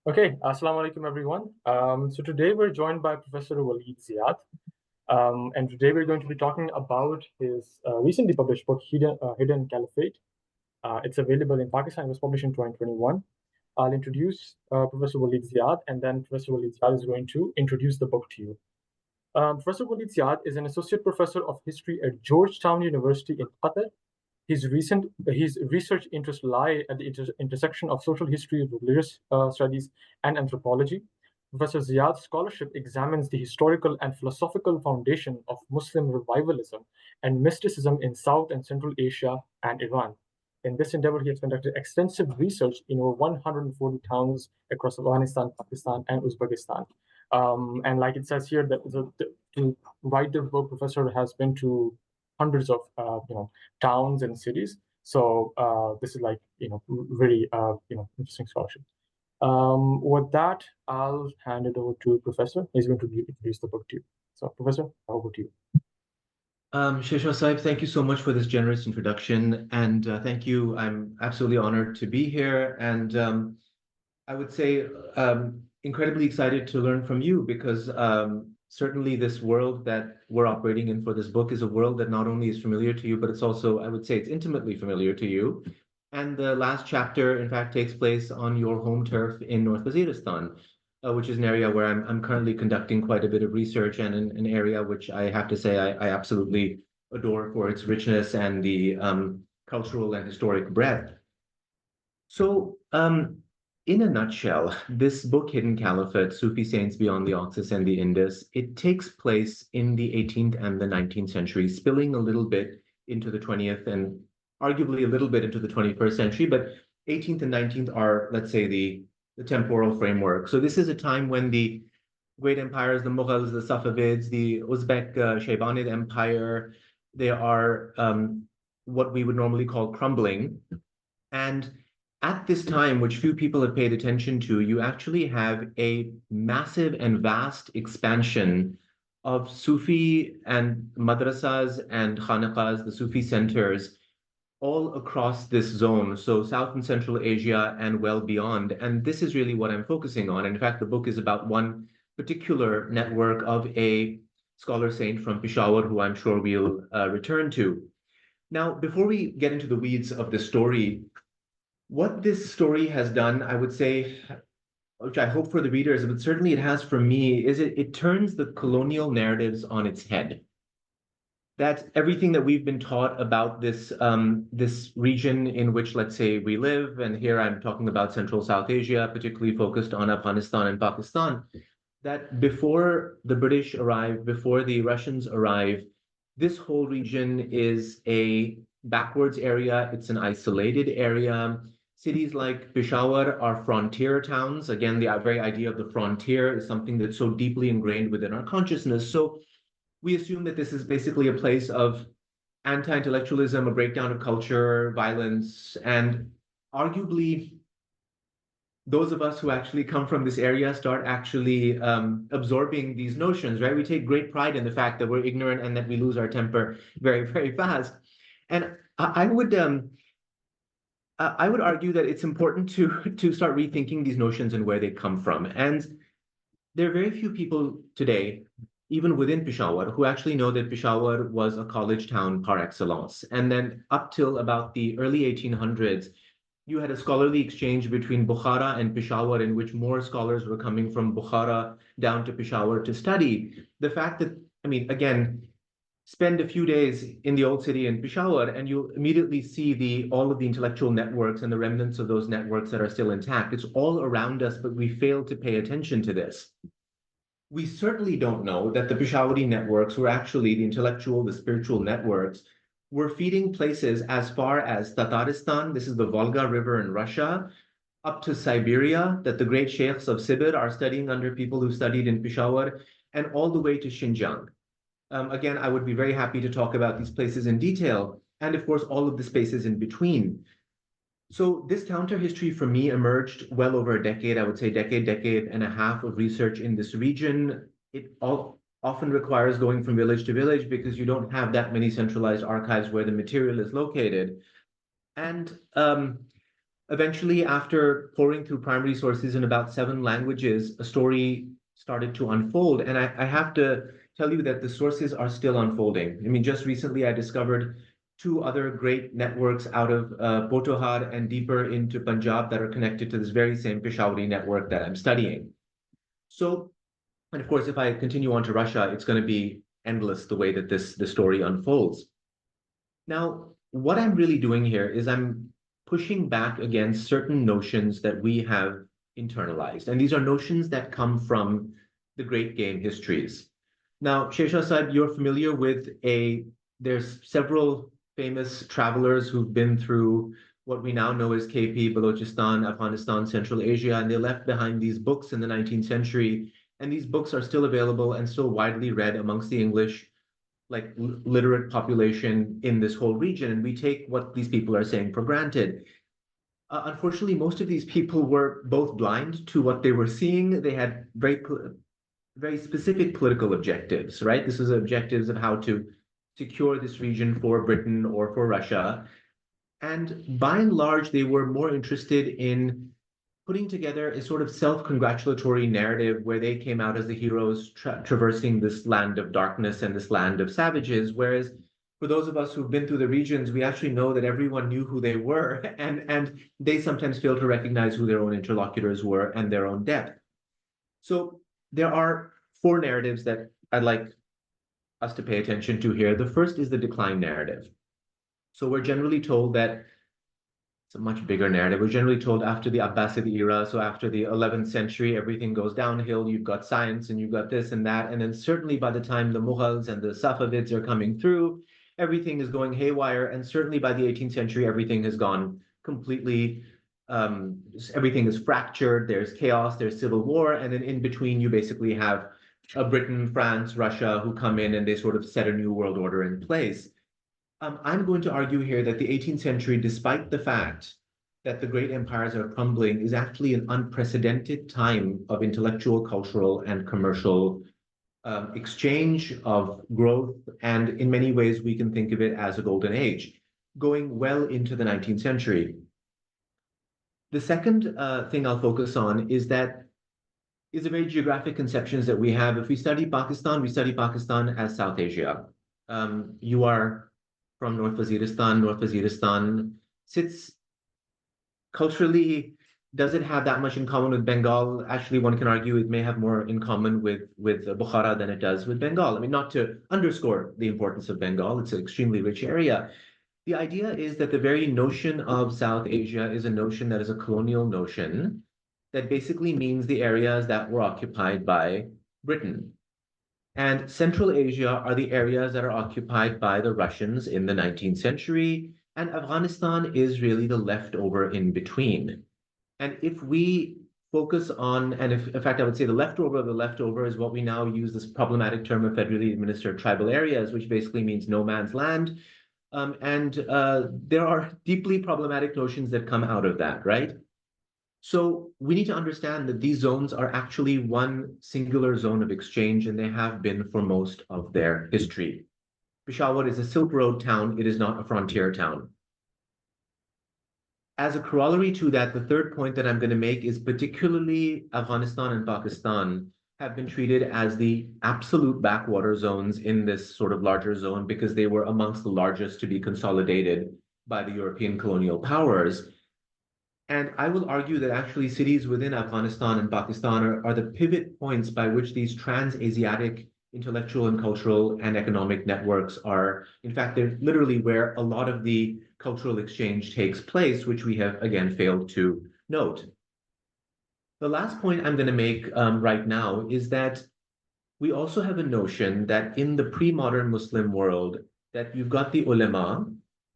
Okay, Assalamu alaikum everyone. So today we're joined by Professor Waleed Ziad, and today we're going to be talking about his recently published book, Hidden Caliphate. It's available in Pakistan. It was published in 2021. I'll introduce Professor Waleed Ziad, and then Professor Waleed Ziad is going to introduce the book to you. Professor Waleed Ziad is an associate professor of history at Georgetown University in Qatar. His research interests lie at the intersection of social history, religious studies, and anthropology. Professor Ziad's scholarship examines the historical and philosophical foundation of Muslim revivalism and mysticism in South and Central Asia and Iran. In this endeavor, he has conducted extensive research in over 140 towns across Afghanistan, Pakistan, and Uzbekistan. And like it says here, that to write the book, professor has been to hundreds of towns and cities. So this is like very interesting scholarship. With that, I'll hand it over to Professor. He's going to introduce the book to you. So, Professor, over to you. Sheshma Saib, thank you so much for this generous introduction, and thank you. I'm absolutely honored to be here, and I would say incredibly excited to learn from you because certainly this world that we're operating in for this book is a world that not only is familiar to you, but it's also, I would say, it's intimately familiar to you. And the last chapter, in fact, takes place on your home turf in North Waziristan, which is an area where I'm currently conducting quite a bit of research, and an area which I have to say I absolutely adore for its richness and the cultural and historic breadth. So, in a nutshell, this book, Hidden Caliphate, Sufi Saints Beyond the Oxus and the Indus, it takes place in the 18th and the 19th century, spilling a little bit into the 20th and arguably a little bit into the 21st century, but 18th and 19th are, let's say, the temporal framework. So this is a time when the great empires, the Mughals, the Safavids, the Uzbek Shaybanid Empire, they are what we would normally call crumbling. And at this time, which few people have paid attention to, you actually have a massive and vast expansion of Sufi and madrasas and khanaqahs, the Sufi centers, all across this zone, so South and Central Asia and well beyond. And this is really what I'm focusing on. In fact, the book is about one particular network of a scholar saint from Peshawar, who I'm sure we'll return to. Now, before we get into the weeds of the story, what this story has done, I would say, which I hope for the readers, but certainly it has for me, is it turns the colonial narratives on its head. That everything that we've been taught about this region in which, let's say, we live, and here I'm talking about Central South Asia, particularly focused on Afghanistan and Pakistan, that before the British arrive, before the Russians arrive, this whole region is a backwards area. It's an isolated area. Cities like Peshawar are frontier towns. Again, the very idea of the frontier is something that's so deeply ingrained within our consciousness. So we assume that this is basically a place of anti-intellectualism, a breakdown of culture, violence, and arguably those of us who actually come from this area start actually absorbing these notions, right? We take great pride in the fact that we're ignorant and that we lose our temper very, very fast. And I would argue that it's important to start rethinking these notions and where they come from. And there are very few people today, even within Peshawar, who actually know that Peshawar was a college town par excellence. And then up till about the early 1800s, you had a scholarly exchange between Bukhara and Peshawar, in which more scholars were coming from Bukhara down to Peshawar to study. The fact that, I mean, again, spend a few days in the old city in Peshawar, and you'll immediately see all of the intellectual networks and the remnants of those networks that are still intact. It's all around us, but we fail to pay attention to this. We certainly don't know that the Peshawari networks were actually the intellectual, the spiritual networks were feeding places as far as Tataristan, this is the Volga River in Russia, up to Siberia, that the great sheikhs of Sibir are studying under people who studied in Peshawar, and all the way to Xinjiang. Again, I would be very happy to talk about these places in detail, and of course, all of the spaces in between. So this counter history for me emerged well over a decade, I would say decade and a half of research in this region. It often requires going from village to village because you don't have that many centralized archives where the material is located. And Eventually, after pouring through primary sources in about 7 languages, a story started to unfold. And I have to tell you that the sources are still unfolding. I mean, just recently I discovered two other great networks out of Potohar and deeper into Punjab that are connected to this very same Peshawari network that I'm studying. So, and of course, if I continue on to Russia, it's going to be endless the way that this story unfolds. Now, what I'm really doing here is I'm pushing back against certain notions that we have internalized. And these are notions that come from the great game histories. Now, Shesha Saib, you're familiar with there's several famous travelers who've been through what we now know as KP, Balochistan, Afghanistan, Central Asia, and they left behind these books in the 19th century. And these books are still available and still widely read amongst the English literate population in this whole region, and we take what these people are saying for granted. Unfortunately, most of these people were both blind to what they were seeing. They had very specific political objectives, right? This was objectives of how to secure this region for Britain or for Russia. And by and large, they were more interested in putting together a sort of self-congratulatory narrative where they came out as the heroes traversing this land of darkness and this land of savages, whereas for those of us who've been through the regions, we actually know that everyone knew who they were, and they sometimes fail to recognize who their own interlocutors were and their own depth. So there are 4 narratives that I'd like us to pay attention to here. The first is the decline narrative. So we're generally told that it's a much bigger narrative. We're generally told after the Abbasid era, so after the 11th century, everything goes downhill. You've got science and you've got this and that. And then certainly by the time the Mughals and the Safavids are coming through, everything is going haywire. And certainly by the 18th century, everything has gone completely, everything is fractured. There's chaos, there's civil war. And then in between, you basically have Britain, France, Russia, who come in and they sort of set a new world order in place. I'm going to argue here that the 18th century, despite the fact that the great empires are crumbling, is actually an unprecedented time of intellectual, cultural, and commercial exchange of growth. And in many ways, we can think of it as a golden age, going well into the 19th century. The second thing I'll focus on is the very geographic conceptions that we have. If we study Pakistan as South Asia. You are from North Waziristan. North Waziristan sits culturally, does it have that much in common with Bengal? Actually, one can argue it may have more in common with Bukhara than it does with Bengal. I mean, not to underscore the importance of Bengal, it's an extremely rich area. The idea is that the very notion of South Asia is a notion that is a colonial notion that basically means the areas that were occupied by Britain. And Central Asia are the areas that are occupied by the Russians in the 19th century, and Afghanistan is really the leftover in between. And if we focus on, and if, in fact, I would say the leftover of the leftover is what we now use this problematic term of federally administered tribal areas, which basically means no man's land. There are deeply problematic notions that come out of that, right? So we need to understand that these zones are actually one singular zone of exchange, and they have been for most of their history. Peshawar is a Silk Road town. It is not a frontier town. As a corollary to that, the third point that I'm going to make is particularly Afghanistan and Pakistan have been treated as the absolute backwater zones in this sort of larger zone because they were amongst the largest to be consolidated by the European colonial powers. And I will argue that actually cities within Afghanistan and Pakistan are the pivot points by which these trans-Asiatic intellectual and cultural and economic networks are. In fact, they're literally where a lot of the cultural exchange takes place, which we have, again, failed to note. The last point I'm going to make right now is that we also have a notion that in the pre-modern Muslim world, that you've got the ulama,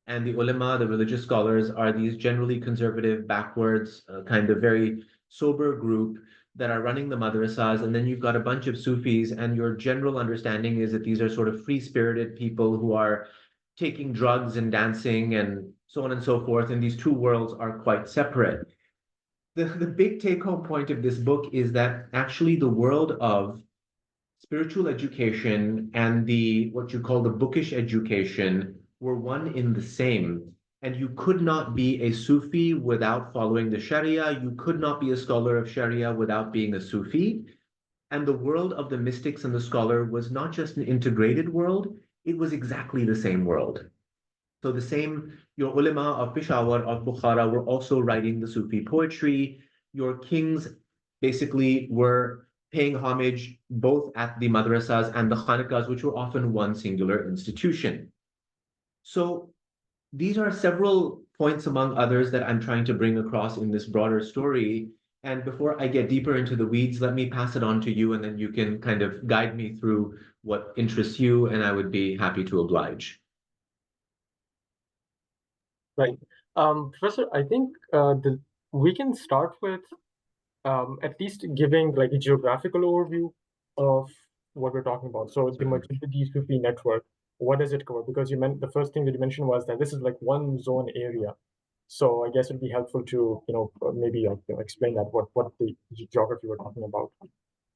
and the ulama, the religious scholars, are these generally conservative, backwards, kind of very sober group that are running the madrasas. And then you've got a bunch of Sufis, and your general understanding is that these are sort of free-spirited people who are taking drugs and dancing and so on and so forth. And these two worlds are quite separate. The big take-home point of this book is that actually the world of spiritual education and what you call the bookish education were one in the same And you could not be a Sufi without following the Sharia. You could not be a scholar of Sharia without being a Sufi. And the world of the mystics and the scholar was not just an integrated world, it was exactly the same world. So the same, your ulama of Peshawar, of Bukhara, were also writing the Sufi poetry. Your kings basically were paying homage both at the madrasas and the khanaqahs, which were often one singular institution. So these are several points among others that I'm trying to bring across in this broader story. And before I get deeper into the weeds, let me pass it on to you, and then you can kind of guide me through what interests you, and I would be happy to oblige. Right. Professor, I think we can start with at least giving like a geographical overview of what we're talking about. So the Mujadidi Sufi network, what does it cover? Because you meant the first thing that you mentioned was that this is like one zone area. So I guess it'd be helpful to, maybe like, explain that what the geography we're talking about.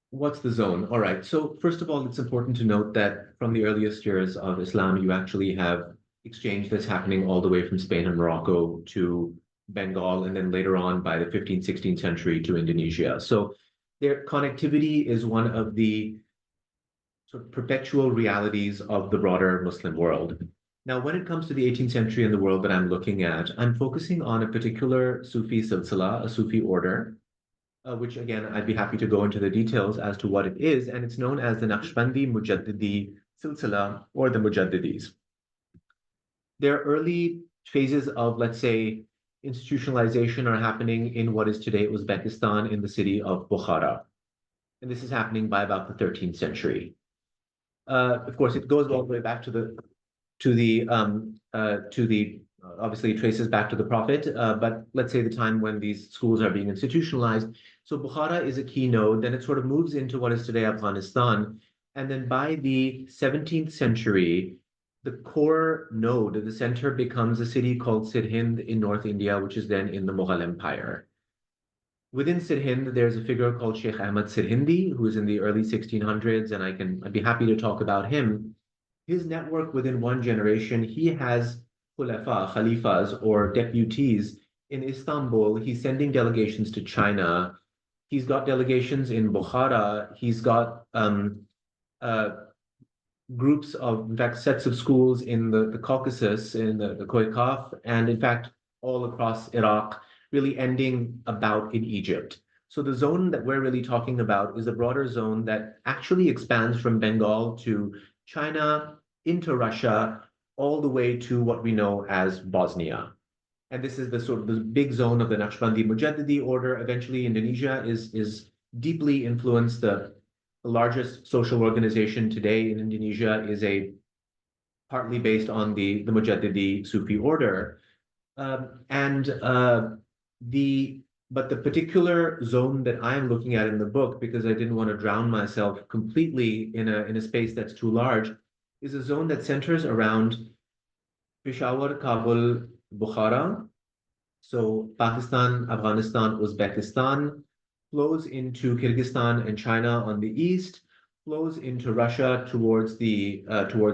What's the zone? All right. So first of all, it's important to note that from the earliest years of Islam, you actually have exchange that's happening all the way from Spain and Morocco to Bengal, and then later on by the 15th, 16th century to Indonesia. So their connectivity is one of the sort of perpetual realities of the broader Muslim world. Now, when it comes to the 18th century and the world that I'm looking at, I'm focusing on a particular Sufi silsila, a Sufi order, which again, I'd be happy to go into the details as to what it is, and it's known as the Naqshbandi Mujaddidi Silsila, or the Mujaddidis. Their early phases of, let's say, institutionalization are happening in what is today Uzbekistan in the city of Bukhara. And this is happening by about the 13th century. Of course, it goes all the way back to the obviously traces back to the Prophet, but let's say the time when these schools are being institutionalized. So Bukhara is a key node, then it sort of moves into what is today Afghanistan. And then by the 17th century, the core node, the center, becomes a city called Sirhind in North India, which is then in the Mughal Empire. Within Sirhind, there's a figure called Sheikh Ahmad Sirhindi, who is in the early 1600s, and I'd be happy to talk about him. His network within one generation, he has khalifas, or deputies in Istanbul. He's sending delegations to China. He's got delegations in Bukhara. He's got groups of, in fact, sets of schools in the Caucasus, in the Khoikhaf, and in fact, all across Iraq, really ending about in Egypt. So the zone that we're really talking about is a broader zone that actually expands from Bengal to China, into Russia, all the way to what we know as Bosnia. And this is the sort of the big zone of the Naqshbandi Mujaddidi order. Eventually, Indonesia is deeply influenced. The largest social organization today in Indonesia is partly based on the Mujadidi Sufi order. But the particular zone that I'm looking at in the book, because I didn't want to drown myself completely in a space that's too large, is a zone that centers around Peshawar, Kabul, Bukhara, so Pakistan, Afghanistan, Uzbekistan, flows into Kyrgyzstan and China on the east, flows into Russia towards the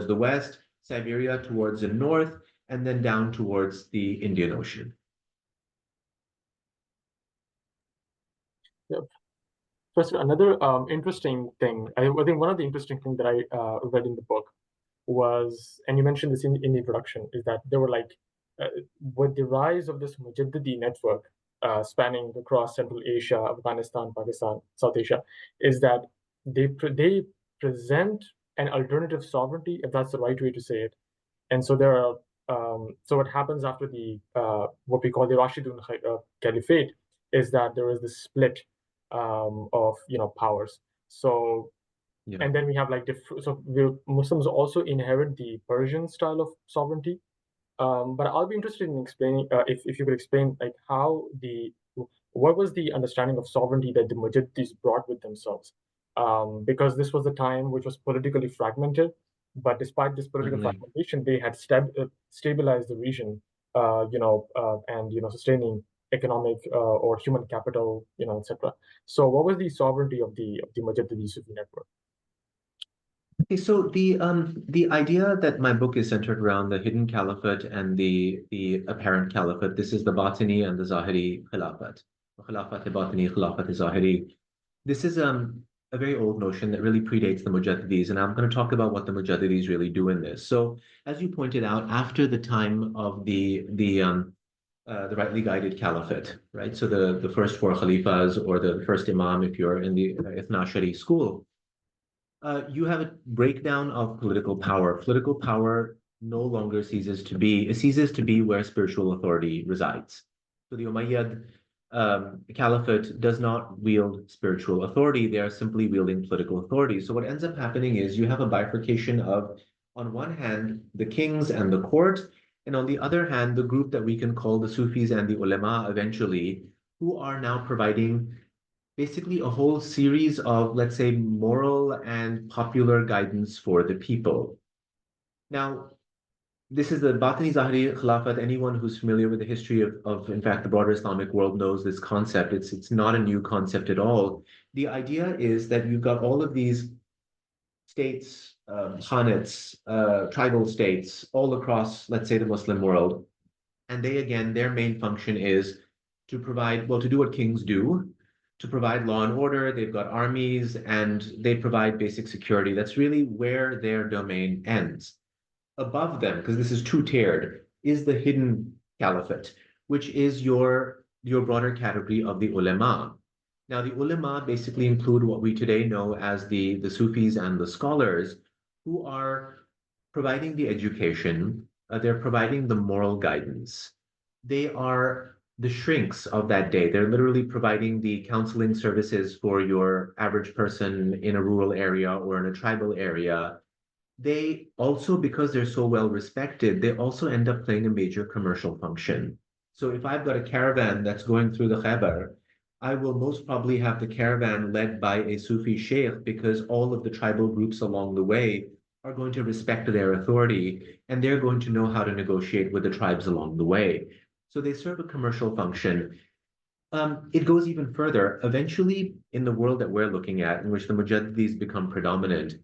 west, Siberia towards the north, and then down towards the Indian Ocean. Yep. First, another interesting thing, I think one of the interesting things that I read in the book was, and you mentioned this in the introduction, is that there were like, with the rise of this Mujaddidi network spanning across Central Asia, Afghanistan, Pakistan, South Asia, is that they present an alternative sovereignty, if that's the right way to say it. And so there are, so what happens after the what we call the Rashidun Caliphate is that there is this split of powers. So Yeah. and then we have like Muslims also inherit the Persian style of sovereignty. But I'll be interested in explaining if you could explain like what was the understanding of sovereignty that the Mujaddidis brought with themselves, because this was a time which was politically fragmented. But despite this political fragmentation, they had stabilized the region, and sustaining economic or human capital, etc. So, what was the sovereignty of the Mujaddidi Sufi network? Okay, so the idea that my book is centered around the hidden caliphate and the apparent caliphate. This is the Batini and the Zahiri Khilafat. Khilafat Batini, Khilafat Zahiri. This is a very old notion that really predates the Mujaddidis, and I'm going to talk about what the Mujaddidis really do in this. So, as you pointed out, after the time of the rightly guided caliphate, right? So the first four Khalifas or the first Imam, if you're in the Ithna Shari school, you have a breakdown of political power. Political power no longer ceases to be where spiritual authority resides. So the Umayyad caliphate does not wield spiritual authority. They are simply wielding political authority. So what ends up happening is you have a bifurcation of, on one hand, the kings and the court, and on the other hand, the group that we can call the Sufis and the ulema eventually, who are now providing basically a whole series of, let's say, moral and popular guidance for the people. Now, this is the Batini Zahiri Khilafat. Anyone who's familiar with the history in fact, the broader Islamic world knows this concept. It's not a new concept at all. The idea is that you've got all of these states, khanates, tribal states, all across, let's say, the Muslim world. And they, again, their main function is to provide, well, to do what kings do, to provide law and order. They've got armies and they provide basic security. That's really where their domain ends. Above them, because this is two-tiered, is the hidden caliphate, which is your broader category of the ulema. Now, the ulema basically include what we today know as the Sufis and the scholars who are providing the education, they're providing the moral guidance. They are the shrinks of that day. They're literally providing the counseling services for your average person in a rural area or in a tribal area. They also, because they're so well respected, they also end up playing a major commercial function. So if I've got a caravan that's going through the Khyber, I will most probably have the caravan led by a Sufi sheikh because all of the tribal groups along the way are going to respect their authority and they're going to know how to negotiate with the tribes along the way. So they serve a commercial function. It goes even further. Eventually, in the world that we're looking at, in which the Mujaddidis become predominant,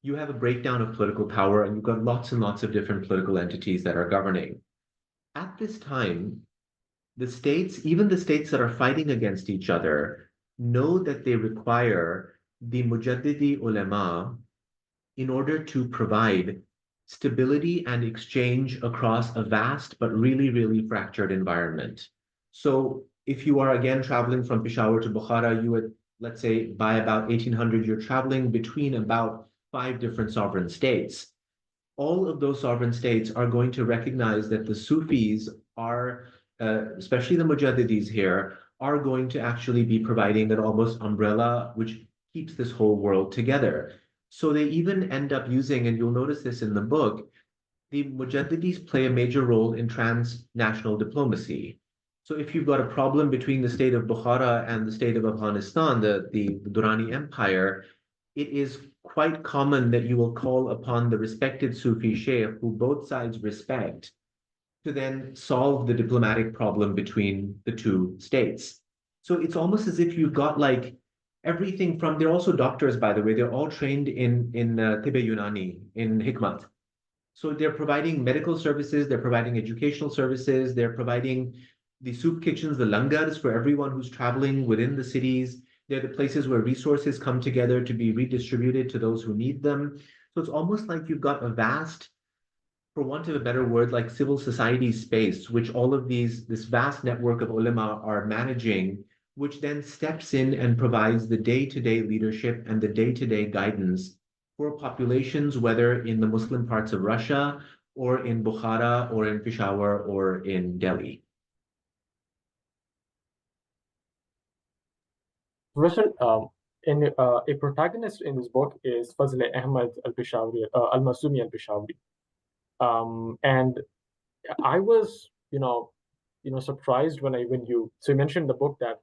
you have a breakdown of political power and you've got lots and lots of different political entities that are governing. At this time, the states, even the states that are fighting against each other, know that they require the Mujaddidi ulema in order to provide stability and exchange across a vast but really, really fractured environment. So if you are again traveling from Peshawar to Bukhara, you would, let's say, by about 1800, you're traveling between about 5 different sovereign states. All of those sovereign states are going to recognize that the Sufis are, especially the Mujaddidis here, are going to actually be providing an almost umbrella which keeps this whole world together. So they even end up using, and you'll notice this in the book, the Mujaddidis play a major role in transnational diplomacy. So if you've got a problem between the state of Bukhara and the state of Afghanistan, the Durrani Empire, it is quite common that you will call upon the respected Sufi sheikh, who both sides respect, to then solve the diplomatic problem between the two states. So it's almost as if you've got like everything from, they're also doctors, by the way, they're all trained in Tibbe Yunani, in Hikmat. So they're providing medical services, they're providing educational services, they're providing the soup kitchens, the langars for everyone who's traveling within the cities. They're the places where resources come together to be redistributed to those who need them. So it's almost like you've got a vast, for want of a better word, like civil society space, which all of this vast network of ulama are managing, which then steps in and provides the day-to-day leadership and the day-to-day guidance for populations, whether in the Muslim parts of Russia or in Bukhara or in Peshawar or in Delhi. Professor, a protagonist in this book is Fazl Ahmad al-Peshawari, al-Masumi al-Peshawari. And I was, surprised when you mentioned in the book that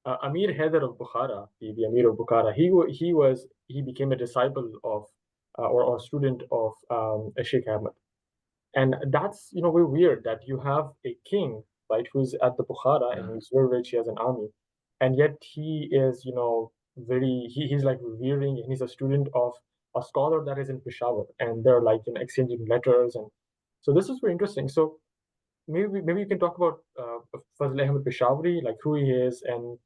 Amir Haider of Bukhara, the Amir of Bukhara, he became a disciple of or student of Sheikh Ahmad, and that's very weird that you have a king, right, who's at the Bukhara and Yeah. who's very rich, he has an army, and yet he is very he's like revering and he's a student of a scholar that is in Peshawar, and they're like exchanging letters, and so this is very interesting. So maybe you can talk about Fazl Ahmed Peshawari, like who he is, and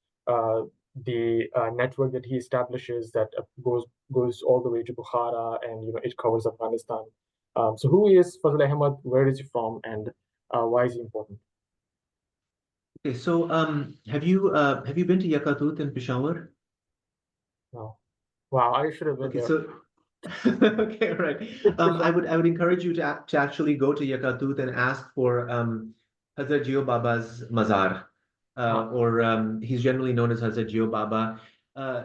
the network that he establishes that goes all the way to Bukhara, and it covers Afghanistan. So who is Fazl Ahmed? Where is he from? And why is he important? Okay, so have you been to Yakatut in Peshawar? No. Wow, I should have been Okay, there. so okay, right. I would encourage you to actually go to Yakatut and ask for Hazrat Jio Baba's mazar, Huh. or he's generally known as Hazrat Jio Baba. Uh,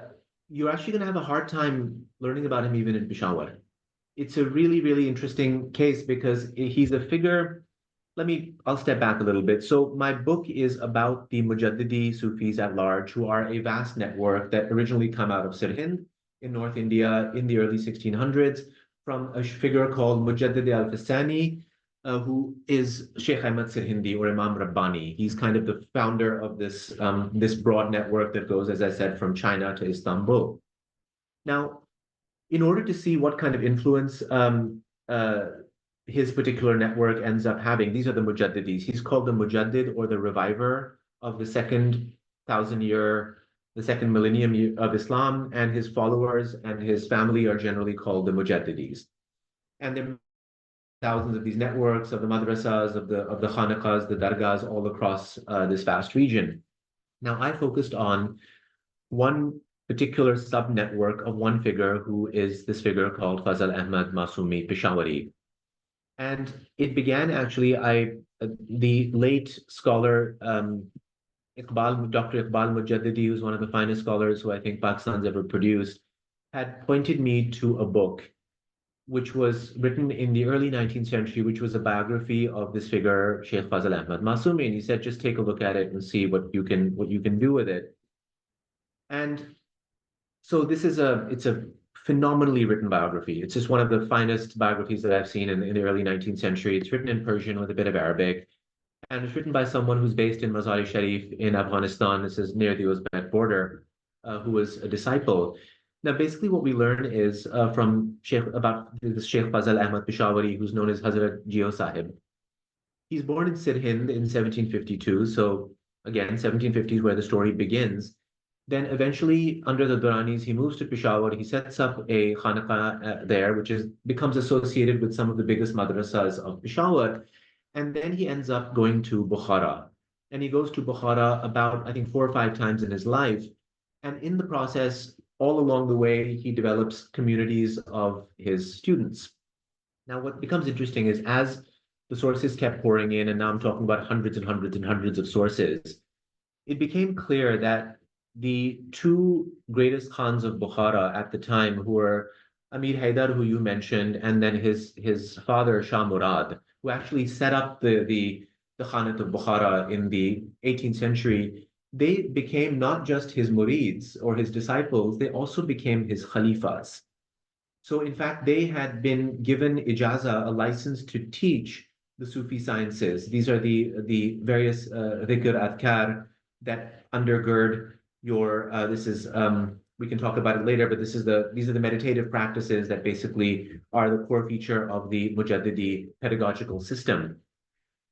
you're actually going to have a hard time learning about him even in Peshawar. It's a really, really interesting case because he's a figure. I'll step back a little bit. So my book is about the Mujadidi Sufis at large, who are a vast network that originally come out of Sirhind in North India in the early 1600s from a figure called Mujaddidi al-Fastani, who is Sheikh Ahmad Sirhindi or Imam Rabbani. He's kind of the founder of this broad network that goes, as I said, from China to Istanbul. Now, in order to see what kind of influence his particular network ends up having, these are the Mujaddidis. He's called the Mujaddid or the reviver of the second millennium of Islam, and his followers and his family are generally called the Mujaddidis. And there are thousands of these networks of the madrasas, of the khanaqahs, the dargahs all across this vast region. Now, I focused on one particular sub-network of one figure who is this figure called Fazl Ahmad Masumi Peshawari. And it began actually, the late scholar Dr. Iqbal Mujaddidi, who's one of the finest scholars who I think Pakistan's ever produced, had pointed me to a book which was written in the early 19th century, which was a biography of this figure, Sheikh Fazl Ahmad Masumi. And he said, just take a look at it and see what you can do with it. And so it's a phenomenally written biography. It's just one of the finest biographies that I've seen in the early 19th century. It's written in Persian with a bit of Arabic, and it's written by someone who's based in Mazar-e-Sharif in Afghanistan. This is near the Uzbek border, who was a disciple. Now, basically, what we learn is from about this Sheikh Fazl Ahmad Peshawari, who's known as Hazrat Jio Sahib. He's born in Sirhind in 1752. So again, 1750 is where the story begins. Then eventually, under the Duranis, he moves to Peshawar. He sets up a khanaqah there, which becomes associated with some of the biggest madrasas of Peshawar. And then he ends up going to Bukhara. And he goes to Bukhara about, I think, 4 or 5 times in his life. And in the process, all along the way, he develops communities of his students. Now, what becomes interesting is as the sources kept pouring in, and now I'm talking about hundreds and hundreds and hundreds of sources, it became clear that the two greatest Khans of Bukhara at the time, who were Amir Haydar, who you mentioned, and then his father Shah Murad, who actually set up the Khanate of Bukhara in the 18th century, they became not just his murids or his disciples, they also became his khalifas. So in fact, they had been given ijaza, a license to teach the Sufi sciences. These are the various dhikr, adhkar that undergird your, we can talk about it later, but these are the meditative practices that basically are the core feature of the Mujaddidi pedagogical system.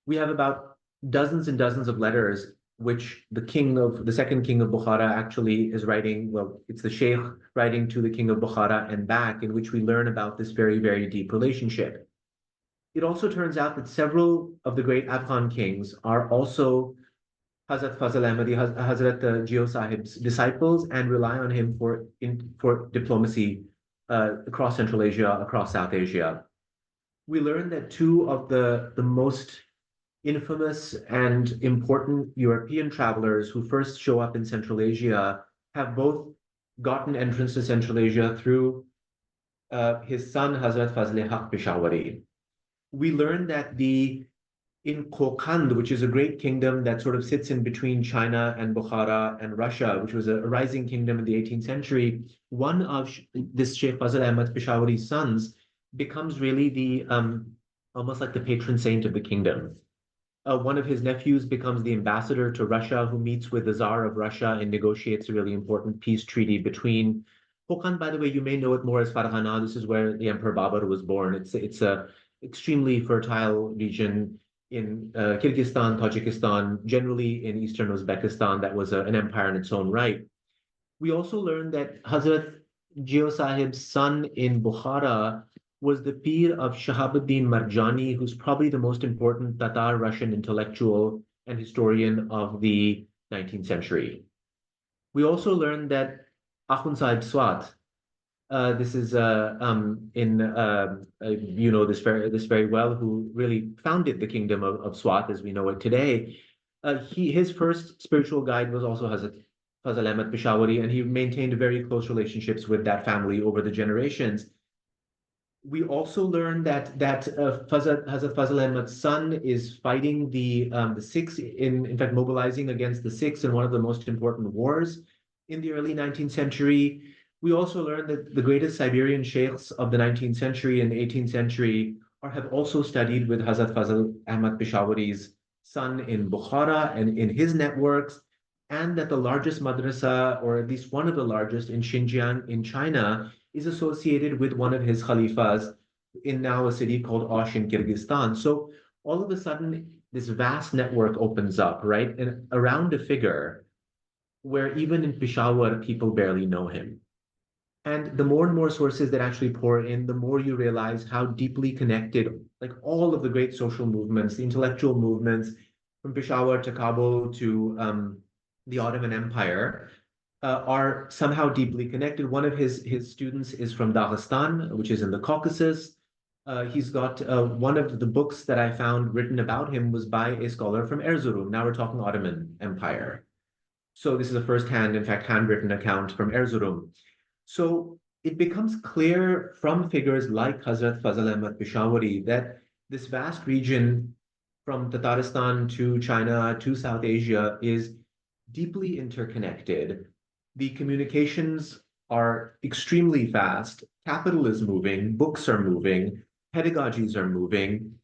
We have about dozens and dozens of letters which the second king of Bukhara actually is writing. Well, it's the Sheikh writing to the king of Bukhara and back, in which we learn about this very, very deep relationship. It also turns out that several of the great Afghan kings are also Hazrat Fazl Ahmadi, Hazrat Jio Sahib's disciples, and rely on him for diplomacy across Central Asia, across South Asia. We learn that two of the most infamous and important European travelers who first show up in Central Asia have both gotten entrance to Central Asia through his son, Hazrat Fazl Haq Peshawari. We learn that in Kokand, which is a great kingdom that sort of sits in between China and Bukhara and Russia, which was a rising kingdom in the 18th century, one of this Sheikh Fazl Ahmad Peshawari's sons becomes really almost like the patron saint of the kingdom. One of his nephews becomes the ambassador to Russia, who meets with the Tsar of Russia and negotiates a really important peace treaty between Kokand, by the way, you may know it more as Farghana. This is where the Emperor Babur was born. It's a extremely fertile region in Kyrgyzstan, Tajikistan, generally in eastern Uzbekistan. That was an empire in its own right. We also learned that Hazrat Jio Sahib's son in Bukhara was the peer of Shahabuddin Marjani, who's probably the most important Tatar Russian intellectual and historian of the 19th century. We also learned that Akhund Sahib Swat, this is you know this very well, who really founded the kingdom of Swat as we know it today. His first spiritual guide was also Hazrat Fazal Ahmad Peshawari, and he maintained very close relationships with that family over the generations. We also learned that Hazrat Fazal Ahmad's son is fighting the Sikhs, in fact mobilizing against the Sikhs in one of the most important wars in the early 19th century. We also learned that the greatest Siberian sheikhs of the 19th century and 18th century have also studied with Hazrat Fazal Ahmad Peshawari's son in Bukhara and in his networks, and that the largest madrasa, or at least one of the largest in Xinjiang in China, is associated with one of his khalifas in now a city called Osh in Kyrgyzstan. So all of a sudden, this vast network opens up, right? And around a figure where even in Peshawar, people barely know him. And the more and more sources that actually pour in, the more you realize how deeply connected, like all of the great social movements, the intellectual movements, from Peshawar to Kabul to the Ottoman Empire, are somehow deeply connected. One of his students is from Dagestan, which is in the Caucasus. He's got one of the books that I found written about him was by a scholar from Erzurum. Now we're talking Ottoman Empire. So this is a first-hand, in fact, handwritten account from Erzurum. So it becomes clear from figures like Hazrat Fazal Ahmad Peshawari that this vast region from Tatarstan to China to South Asia is deeply interconnected. The communications are extremely fast. Capital is moving, books are moving, pedagogies are moving,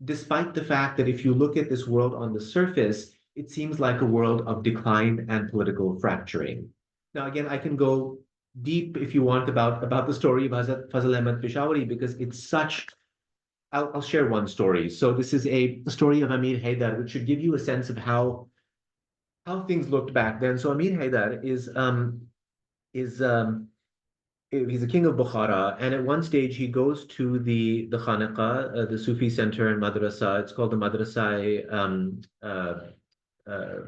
despite the fact that if you look at this world on the surface, it seems like a world of decline and political fracturing. Now, again, I can go deep if you want about the story of Hazrat Fazal Ahmad Peshawari, because it's such. I'll share one story. So this is a story of Amir Haydar, which should give you a sense of how things looked back then. So Amir Haydar is he's a king of Bukhara, and at one stage he goes to the Khanaqah, the Sufi center and madrasa. It's called the Madrasa uh,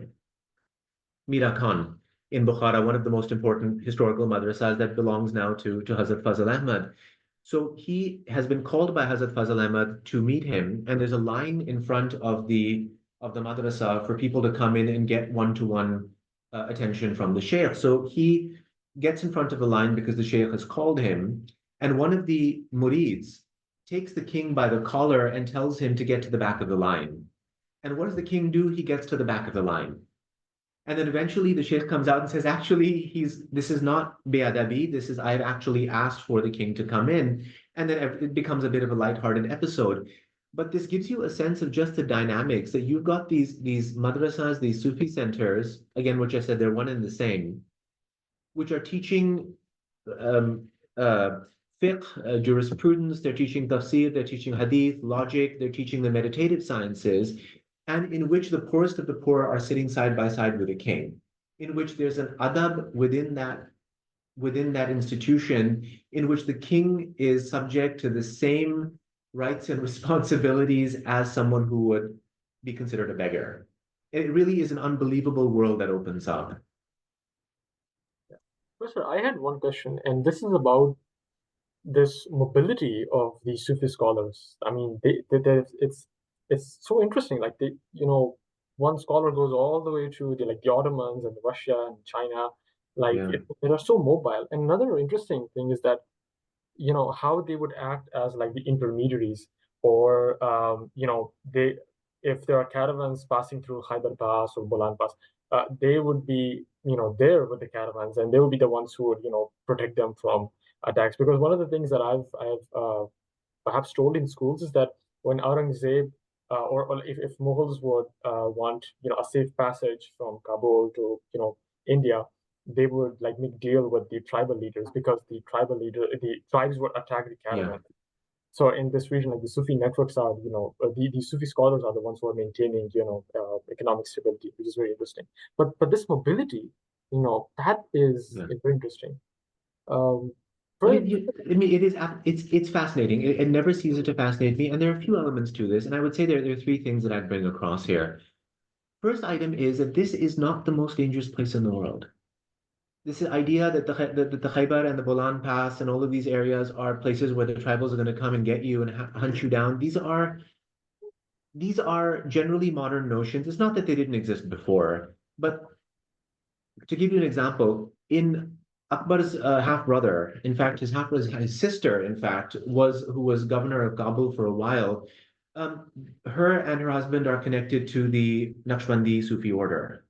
Mira Khan in Bukhara, one of the most important historical madrasas that belongs now to Hazrat Fazal Ahmad. So he has been called by Hazrat Fazal Ahmad to meet him, and there's a line in front of the madrasa for people to come in and get one-to-one attention from the sheikh. So he gets in front of the line because the sheikh has called him, and one of the murids takes the king by the collar and tells him to get to the back of the line. And what does the king do? He gets to the back of the line. And then eventually the sheikh comes out and says, actually, this is not be'adabi. This is, I've actually asked for the king to come in. And then it becomes a bit of a lighthearted episode. But this gives you a sense of just the dynamics that you've got these madrasas, these Sufi centers, again, which I said they're one and the same, which are teaching fiqh, jurisprudence, they're teaching tafsir, they're teaching hadith, logic, they're teaching the meditative sciences, and in which the poorest of the poor are sitting side by side with a king, in which there's an adab within that institution, in which the king is subject to the same rights and responsibilities as someone who would be considered a beggar. It really is an unbelievable world that opens up. Professor, I had one question, and this is about this mobility of the Sufi scholars. I mean, it's so interesting. Like one scholar goes all the way to the Ottomans and Russia and China. Like Yeah. they are so mobile. And another interesting thing is that how they would act as like the intermediaries, or they, if there are caravans passing through Hyder Pass or Bolan Pass, they would be there with the caravans, and they would be the ones who would protect them from attacks. Because one of the things that I've perhaps told in schools is that when Aurangzeb, or if Mughals would want a safe passage from Kabul to India, they would like make deal with the tribal leaders because the tribes would attack the Yeah. caravan. So in this region, like the Sufi networks are, the Sufi scholars are the ones who are maintaining, economic stability, which is very interesting. But this mobility, that is, Yeah. is very interesting. Um, I very, mean, I mean, it's fascinating. It never ceases to fascinate me, and there are a few elements to this, and I would say there are three things that I'd bring across here. First item is that this is not the most dangerous place in the world. This idea that the Khaybar and the Bolan Pass and all of these areas are places where the tribals are going to come and get you and hunt you down. These are generally modern notions. It's not that they didn't exist before, but to give you an example, in Akbar's half brother, in fact, his sister, in fact, who was governor of Kabul for a while. Her and her husband are connected to the Naqshbandi Sufi order.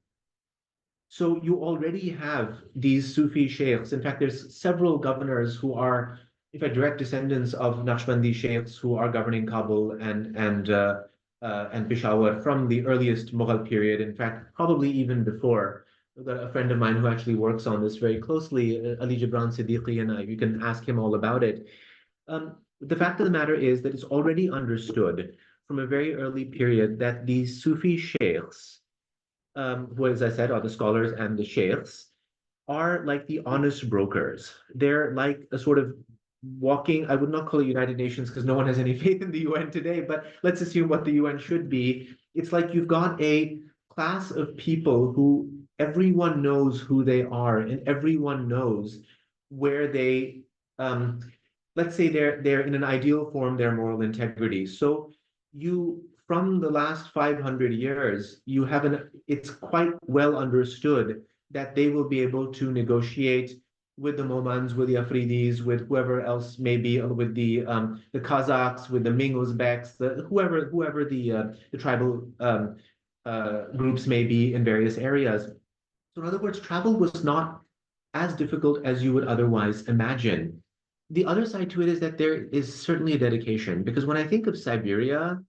So you already have these Sufi sheikhs. In fact, there's several governors who are, in fact, direct descendants of Naqshbandi sheikhs who are governing Kabul and Peshawar from the earliest Mughal period. In fact, probably even before. I've got a friend of mine who actually works on this very closely, Ali Gibran Siddiqui, and you can ask him all about it. The fact of the matter is that it's already understood from a very early period that these Sufi sheikhs who, as I said, are the scholars and the sheikhs, are like the honest brokers. They're like a sort of walking, I would not call it United Nations because no one has any faith in the UN today, but let's assume what the UN should be. It's like you've got a class of people who everyone knows who they are and everyone knows where they let's say they're in an ideal form, their moral integrity. So you from the last 500 years, you have it's quite well understood that they will be able to negotiate with the Momans, with the Afridis, with whoever else may be, with the Kazakhs, with the Ming Uzbeks, whoever the tribal groups may be in various areas. So in other words, travel was not as difficult as you would otherwise imagine. The other side to it is that there is certainly a dedication, because when I think of Siberia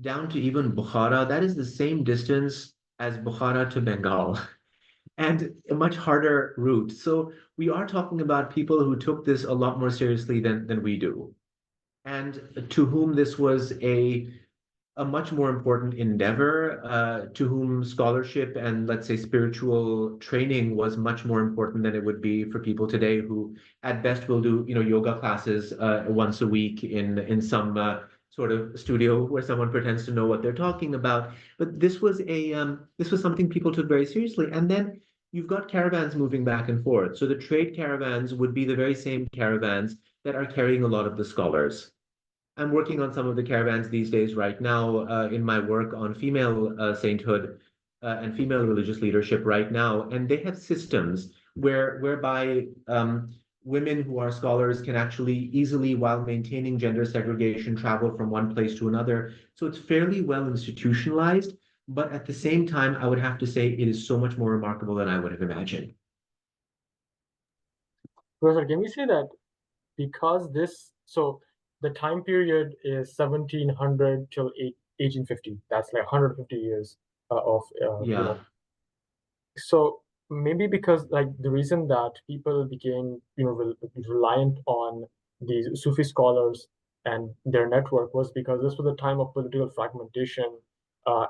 down to even Bukhara, that is the same distance as Bukhara to Bengal and a much harder route. So we are talking about people who took this a lot more seriously than we do, and to whom this was a much more important endeavor, to whom scholarship and, let's say, spiritual training was much more important than it would be for people today who at best will do yoga classes once a week in some sort of studio where someone pretends to know what they're talking about. But this was something people took very seriously. And then you've got caravans moving back and forth. So the trade caravans would be the very same caravans that are carrying a lot of the scholars. I'm working on some of the caravans these days right now in my work on female sainthood and female religious leadership right now, and they have systems whereby women who are scholars can actually easily, while maintaining gender segregation, travel from one place to another. So it's fairly well institutionalized, but at the same time, I would have to say it is so much more remarkable than I would have imagined. Professor, can we say that because so the time period is 1700 till 1850, that's like 150 years of, Yeah, so maybe because like the reason that people became, reliant on these Sufi scholars and their network was because this was a time of political fragmentation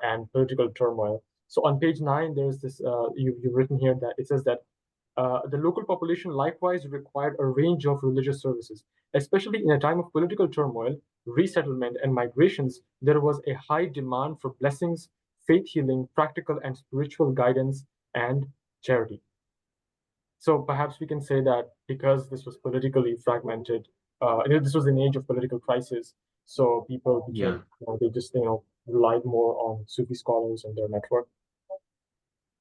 and political turmoil. So on page 9, there's this, you've written here that it says that the local population likewise required a range of religious services, especially in a time of political turmoil, resettlement, and migrations. There was a high demand for blessings, faith healing, practical and spiritual guidance, and charity. So perhaps we can say that because this was politically fragmented, this was an age of political crisis. So people yeah. became, they just, relied more on Sufi scholars and their network.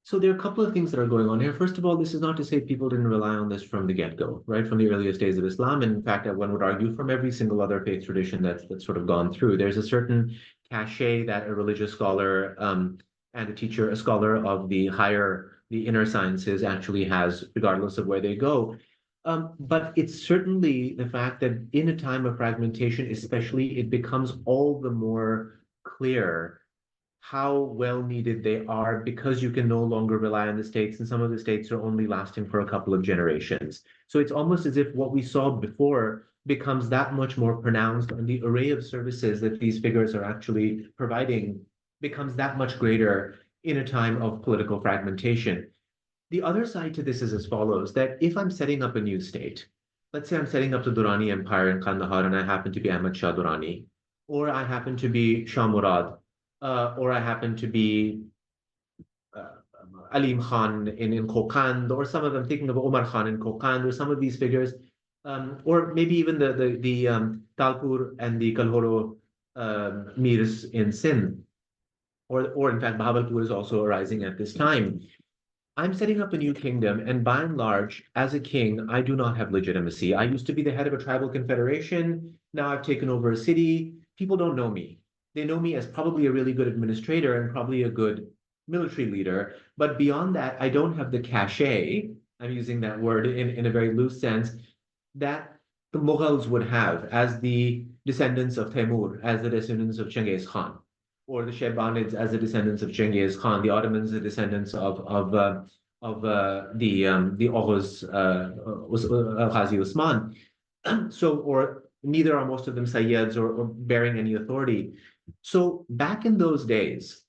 So there are a couple of things that are going on here. First of all, this is not to say people didn't rely on this from the get-go, right? From the earliest days of Islam. And in fact, one would argue from every single other faith tradition that's sort of gone through. There's a certain cachet that a religious scholar and a teacher, a scholar of the inner sciences actually has, regardless of where they go. But it's certainly the fact that in a time of fragmentation, especially, it becomes all the more clear how well needed they are because you can no longer rely on the states, and some of the states are only lasting for a couple of generations. So it's almost as if what we saw before becomes that much more pronounced, and the array of services that these figures are actually providing becomes that much greater in a time of political fragmentation. The other side to this is as follows, that if I'm setting up a new state, let's say I'm setting up the Durrani Empire in Kandahar and I happen to be Ahmad Shah Durrani, or I happen to be Shah Murad, or I happen to be uh, Alim Khan in Kokand, or some of them thinking of Omar Khan in Kokand, or some of these figures, or maybe even the Talpur and the Kalhoro Mirs in Sindh, or in fact Bahawalpur is also arising at this time. I'm setting up a new kingdom, and by and large, as a king, I do not have legitimacy. I used to be the head of a tribal confederation. Now I've taken over a city. People don't know me. They know me as probably a really good administrator and probably a good military leader. But beyond that, I don't have the cachet, I'm using that word in a very loose sense, that the Mughals would have as the descendants of Timur, as the descendants of Genghis Khan, or the Shaybanids as the descendants of Genghis Khan, the Ottomans the descendants of the Oghuz Ghazi Usman. So, or neither are most of them Sayyids or bearing any authority. So back in those days,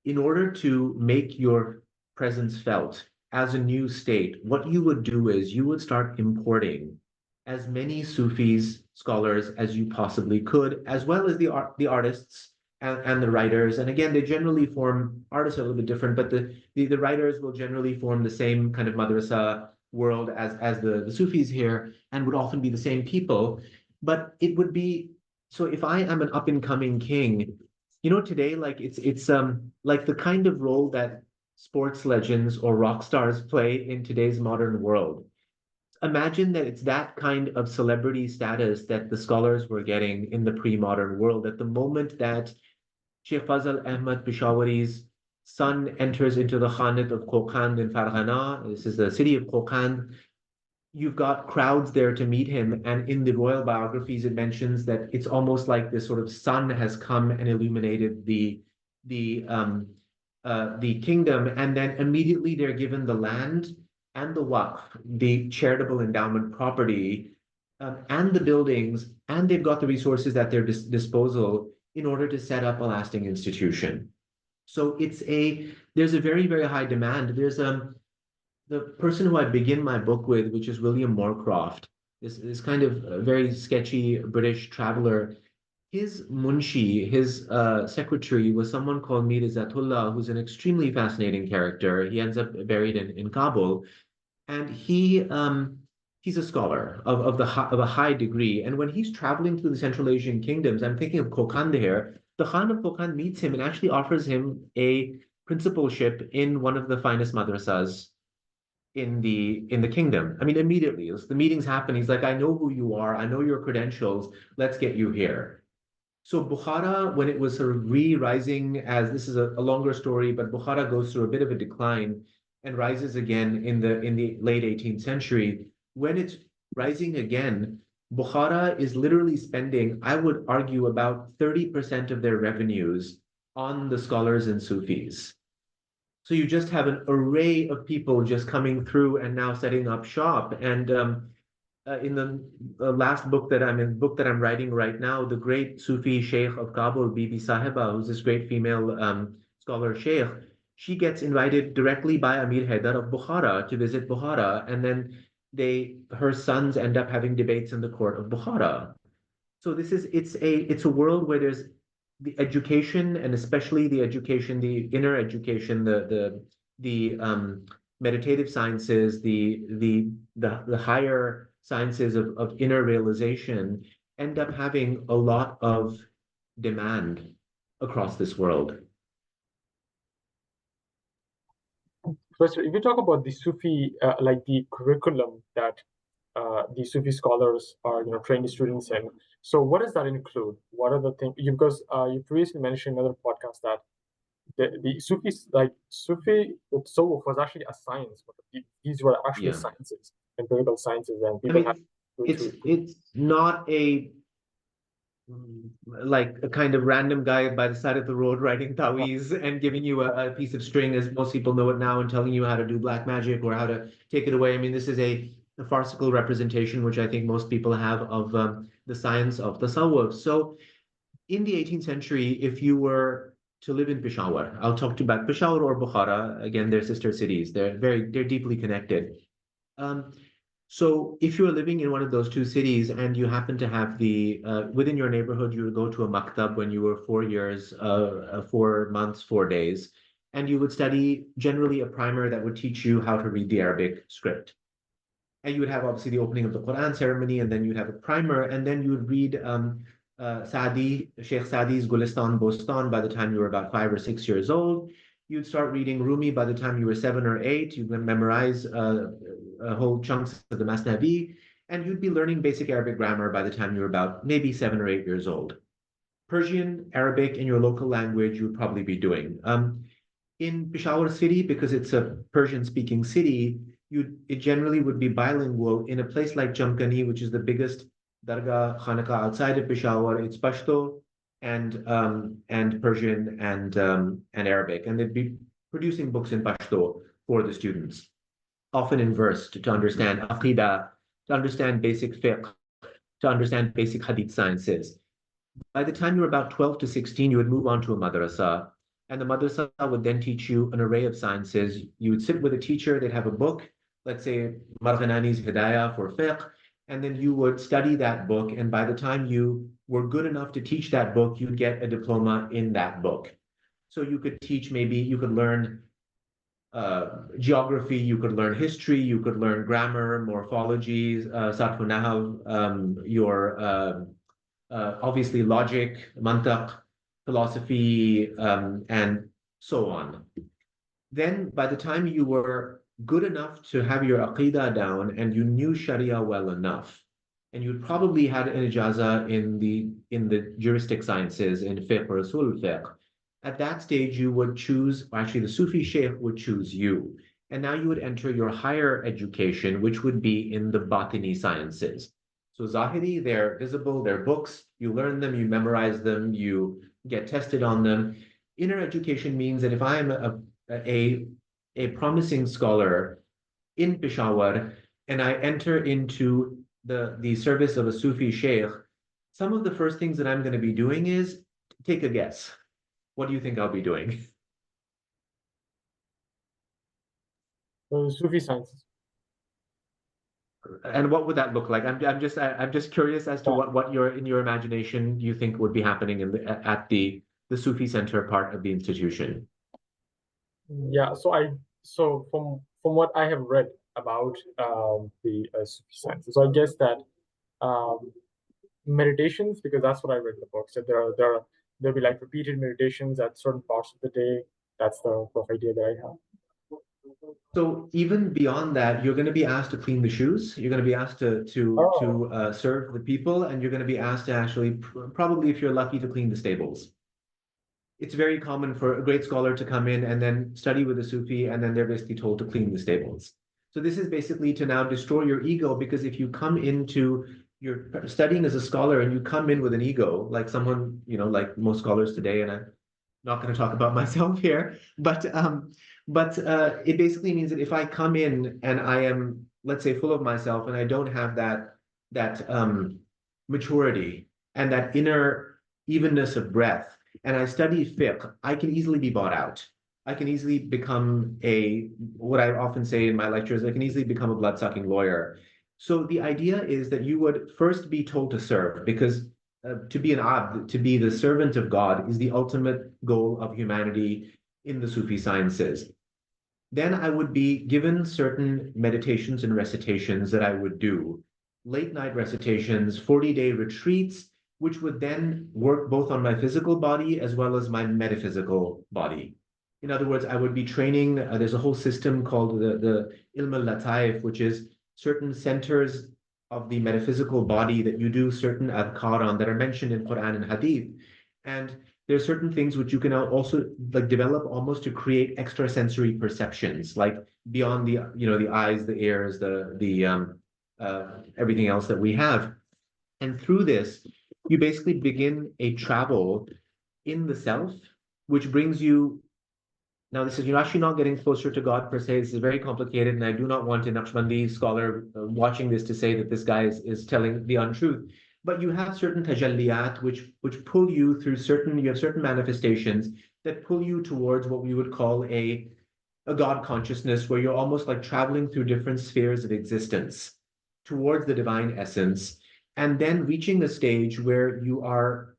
in order to make your presence felt as a new state, what you would do is you would start importing as many Sufis, scholars as you possibly could, as well as the artists and the writers. And again, they generally form, artists are a little bit different, but the writers will generally form the same kind of madrasa world as the Sufis here, and would often be the same people. But it would be, so if I am an up and coming king, today, like it's like the kind of role that sports legends or rock stars play in today's modern world. Imagine that it's that kind of celebrity status that the scholars were getting in the pre-modern world. At the moment that Sheikh Fazal Ahmad Peshawari's son enters into the Khanate of Kokand in Farghana, this is the city of Kokand, you've got crowds there to meet him. And in the royal biographies, it mentions that it's almost like this sort of sun has come and illuminated the kingdom, and then immediately they're given the land and the waqf, the charitable endowment property, and the buildings, and they've got the resources at their disposal in order to set up a lasting institution. So there's a very, very high demand. There's the person who I begin my book with, which is William Moorcroft, this kind of very sketchy British traveler. His munshi, his secretary, was someone called Mir Izzatullah, who's an extremely fascinating character. He ends up buried in Kabul, and he's a scholar of a high degree. And when he's traveling through the Central Asian kingdoms, I'm thinking of Kokand here. The Khan of Kokand meets him and actually offers him a principalship in one of the finest madrasas in the kingdom. I mean, immediately, as the meetings happen, he's like, I know who you are, I know your credentials, let's get you here. So Bukhara, when it was sort of re-rising, as this is a longer story, but Bukhara goes through a bit of a decline and rises again in the late 18th century. When it's rising again, Bukhara is literally spending, I would argue, about 30% of their revenues on the scholars and Sufis. So you just have an array of people just coming through and now setting up shop. And in the last book that I'm writing right now, the great Sufi Sheikh of Kabul, Bibi Sahiba, who's this great female scholar Sheikh, she gets invited directly by Amir Haidar of Bukhara to visit Bukhara, and then her sons end up having debates in the court of Bukhara. So it's a world where there's the education, and especially the education, the inner education, the meditative sciences, the higher sciences of inner realization end up having a lot of demand across this world. Professor, if you talk about the Sufi, like the curriculum that the Sufi scholars are, train the students in. So what does that include? What are the things? Because you previously mentioned in another podcast that the Sufis, like Sufi Tasawwuf was actually a science. These were actually sciences, empirical sciences, and people have it's not a like a kind of random guy by the side of the road writing taweez and giving you a piece of string, as most people know it now, and telling you how to do black magic or how to take it away. I mean, this is a farcical representation, which I think most people have of the science of tasawwuf. So in the 18th century, if you were to live in Peshawar, I'll talk to you about Peshawar or Bukhara. Again, they're sister cities. They're deeply connected. Um, so if you're living in one of those two cities and you happen to have within your neighborhood, you would go to a maktab when you were 4 years, 4 months, 4 days, and you would study generally a primer that would teach you how to read the Arabic script. And you would have obviously the opening of the Quran ceremony, and then you'd have a primer, and then you would read Sheikh Sadi's Gulistan Bostan by the time you were about 5 or 6 years old. You'd start reading Rumi by the time you were 7 or 8. You'd memorize whole chunks of the Masnavi, and you'd be learning basic Arabic grammar by the time you were about maybe 7 or 8 years old. Persian, Arabic, in your local language, you would probably be doing. In Peshawar city, because it's a Persian-speaking city, it generally would be bilingual. In a place like Jamkani, which is the biggest dargah khanaka outside of Peshawar, it's Pashto and Persian and Arabic, and they'd be producing books in Pashto for the students, often in verse to understand aqidah, to understand basic fiqh, to understand basic hadith sciences. By the time you were about 12 to 16, you would move on to a madrasa, and the madrasa would then teach you an array of sciences. You would sit with a teacher, they'd have a book, let's say Marghanani's Hidayah for fiqh, and then you would study that book, and by the time you were good enough to teach that book, you'd get a diploma in that book. So you could teach, maybe you could learn geography, you could learn history, you could learn grammar, morphology, sarf nahav, your obviously logic, mantaq, philosophy, and so on. Then by the time you were good enough to have your aqidah down and you knew Sharia well enough, and you'd probably had an ijaza in the juristic sciences, in fiqh or usul fiqh, at that stage you would choose, or actually the Sufi sheikh would choose you. And now you would enter your higher education, which would be in the batini sciences. So Zahiri, they're visible, they're books, you learn them, you memorize them, you get tested on them. Inner education means that if I'm a promising scholar in Peshawar and I enter into the service of a Sufi sheikh, some of the first things that I'm going to be doing is, take a guess. What do you think I'll be doing? Sufi sciences. And what would that look like? I'm just curious as to what in your imagination you think would be happening at the Sufi Center part of the institution. Yeah, so from what I have read about the Sufi sciences, so I guess that meditations, because that's what I read in the book, so there'll be like repeated meditations at certain parts of the day. That's the rough idea that I have. So even beyond that, you're going to be asked to clean the shoes. You're going to be asked to serve the people, and you're going to be asked to actually, probably if you're lucky, to clean the stables. It's very common for a great scholar to come in and then study with a Sufi, and then they're basically told to clean the stables. So this is basically to now destroy your ego, because if you come into you're studying as a scholar and you come in with an ego, like someone, like most scholars today, and I'm not going to talk about myself here, but it basically means that if I come in and I am, let's say, full of myself and I don't have that maturity and that inner evenness of breath, and I study fiqh, I can easily be bought out. I can easily become what I often say in my lectures, I can easily become a blood-sucking lawyer. So the idea is that you would first be told to serve, because to be an abd, to be the servant of God, is the ultimate goal of humanity in the Sufi sciences. Then I would be given certain meditations and recitations that I would do, late night recitations, 40-day retreats, which would then work both on my physical body as well as my metaphysical body. In other words, I would be training, there's a whole system called the Ilm al-Lataif, which is certain centers of the metaphysical body that you do certain adhkar on that are mentioned in Quran and Hadith. And there's certain things which you can also develop almost to create extrasensory perceptions, like beyond the eyes, the ears, the everything else that we have. And through this, you basically begin a travel in the self, which brings you. Now, this is, you're actually not getting closer to God per se. This is very complicated, and I do not want a Naqshbandi scholar watching this to say that this guy is telling the untruth. But you have certain tajalliyat which pull you through certain, you have certain manifestations that pull you towards what we would call a God consciousness, where you're almost like traveling through different spheres of existence towards the divine essence, and then reaching a stage where you are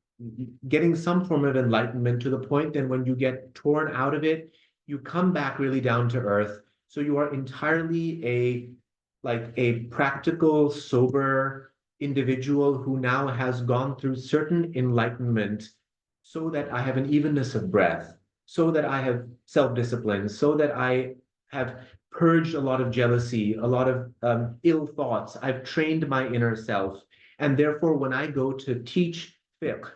getting some form of enlightenment to the point that when you get torn out of it, you come back really down to earth. So you are entirely a practical, sober individual who now has gone through certain enlightenment so that I have an evenness of breath, so that I have self-discipline, so that I have purged a lot of jealousy, a lot of ill thoughts. I've trained my inner self. And therefore, when I go to teach fiqh,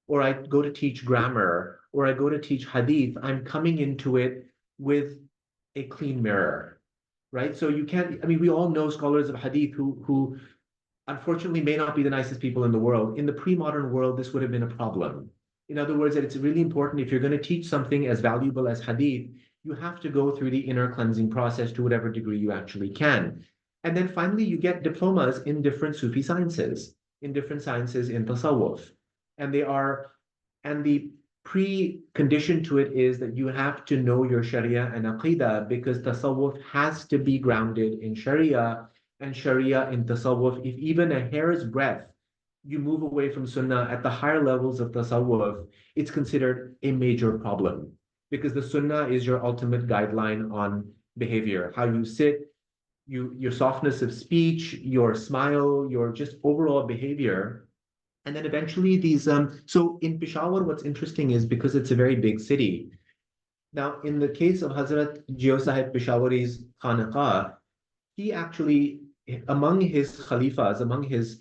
or I go to teach grammar, or I go to teach hadith, I'm coming into it with a clean mirror, right? So you can't, I mean, we all know scholars of hadith who unfortunately may not be the nicest people in the world. In the pre-modern world, this would have been a problem. In other words, that it's really important if you're going to teach something as valuable as hadith, you have to go through the inner cleansing process to whatever degree you actually can. And then finally, you get diplomas in different Sufi sciences, in different sciences in Tasawwuf. And they are, and the precondition to it is that you have to know your Sharia and Aqidah, because Tasawwuf has to be grounded in Sharia, and Sharia in Tasawwuf, if even a hair's breadth you move away from Sunnah at the higher levels of Tasawwuf, it's considered a major problem, because the Sunnah is your ultimate guideline on behavior, how you sit, your softness of speech, your smile, your just overall behavior. And then eventually these, so in Peshawar, what's interesting is because it's a very big city. Now, in the case of Hazrat Jio Sahib Peshawari's Khanaqah, he actually, among his khalifas, among his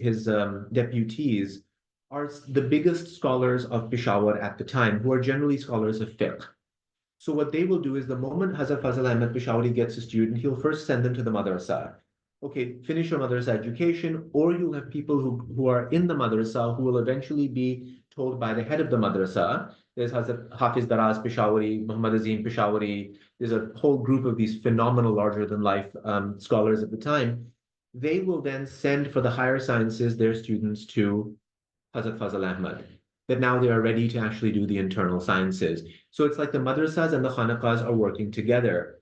deputies, are the biggest scholars of Peshawar at the time, who are generally scholars of fiqh. So what they will do is the moment Hazrat Fazal Ahmed Peshawari gets a student, he'll first send them to the madrasa. Okay, finish your madrasa education, or you'll have people who are in the madrasa who will eventually be told by the head of the madrasa. There's Hazrat Hafiz Daraz Peshawari, Muhammad Azim Peshawari. There's a whole group of these phenomenal, larger-than-life scholars at the time. They will then send for the higher sciences their students to Hazrat Fazal Ahmad, that now they are ready to actually do the internal sciences. So it's like the madrasas and the khanaqahs are working together.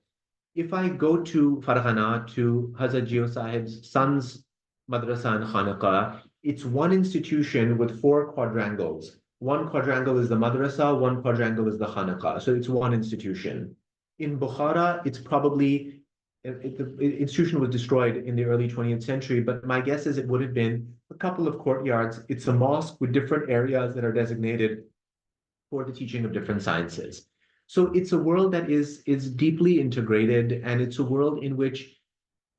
If I go to Farghana, to Hazrat Jio Sahib's son's madrasa and khanaqah, it's one institution with 4 quadrangles. One quadrangle is the madrasa, one quadrangle is the khanaqah. So it's one institution. In Bukhara, it's probably, the institution was destroyed in the early 20th century, but my guess is it would have been a couple of courtyards. It's a mosque with different areas that are designated for the teaching of different sciences. So it's a world that is deeply integrated, and it's a world in which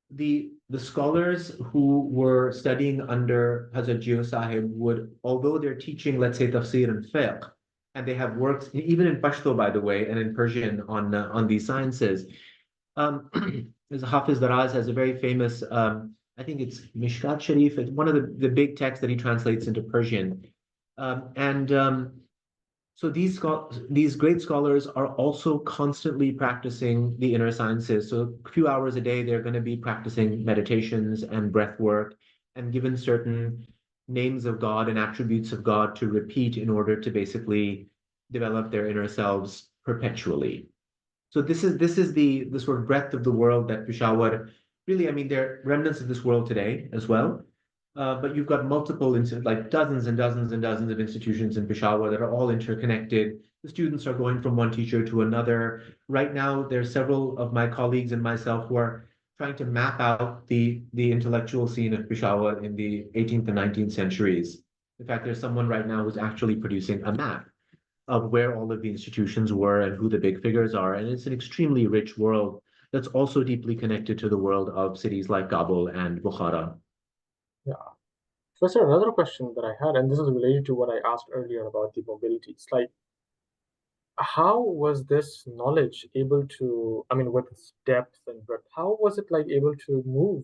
the scholars who were studying under Hazrat Jio Sahib would, although they're teaching, let's say, tafsir and fiqh, and they have works even in Pashto, by the way, and in Persian on these sciences. Hafiz Daraz has a very famous, I think it's Mishkat Sharif, it's one of the big texts that he translates into Persian. So these great scholars are also constantly practicing the inner sciences. So a few hours a day, they're going to be practicing meditations and breath work, and given certain names of God and attributes of God to repeat in order to basically develop their inner selves perpetually. So this is the sort of breadth of the world that Peshawar, really, I mean, there are remnants of this world today as well. But you've got multiple, like dozens and dozens and dozens of institutions in Peshawar that are all interconnected. The students are going from one teacher to another. Right now, there's several of my colleagues and myself who are trying to map out the intellectual scene of Peshawar in the 18th and 19th centuries. In fact, there's someone right now who's actually producing a map of where all of the institutions were and who the big figures are. And it's an extremely rich world that's also deeply connected to the world of cities like Kabul and Bukhara. Yeah. Professor, another question that I had, and this is related to what I asked earlier about the mobility. It's like, how was this knowledge able to, I mean, with its depth and breadth, how was it like able to move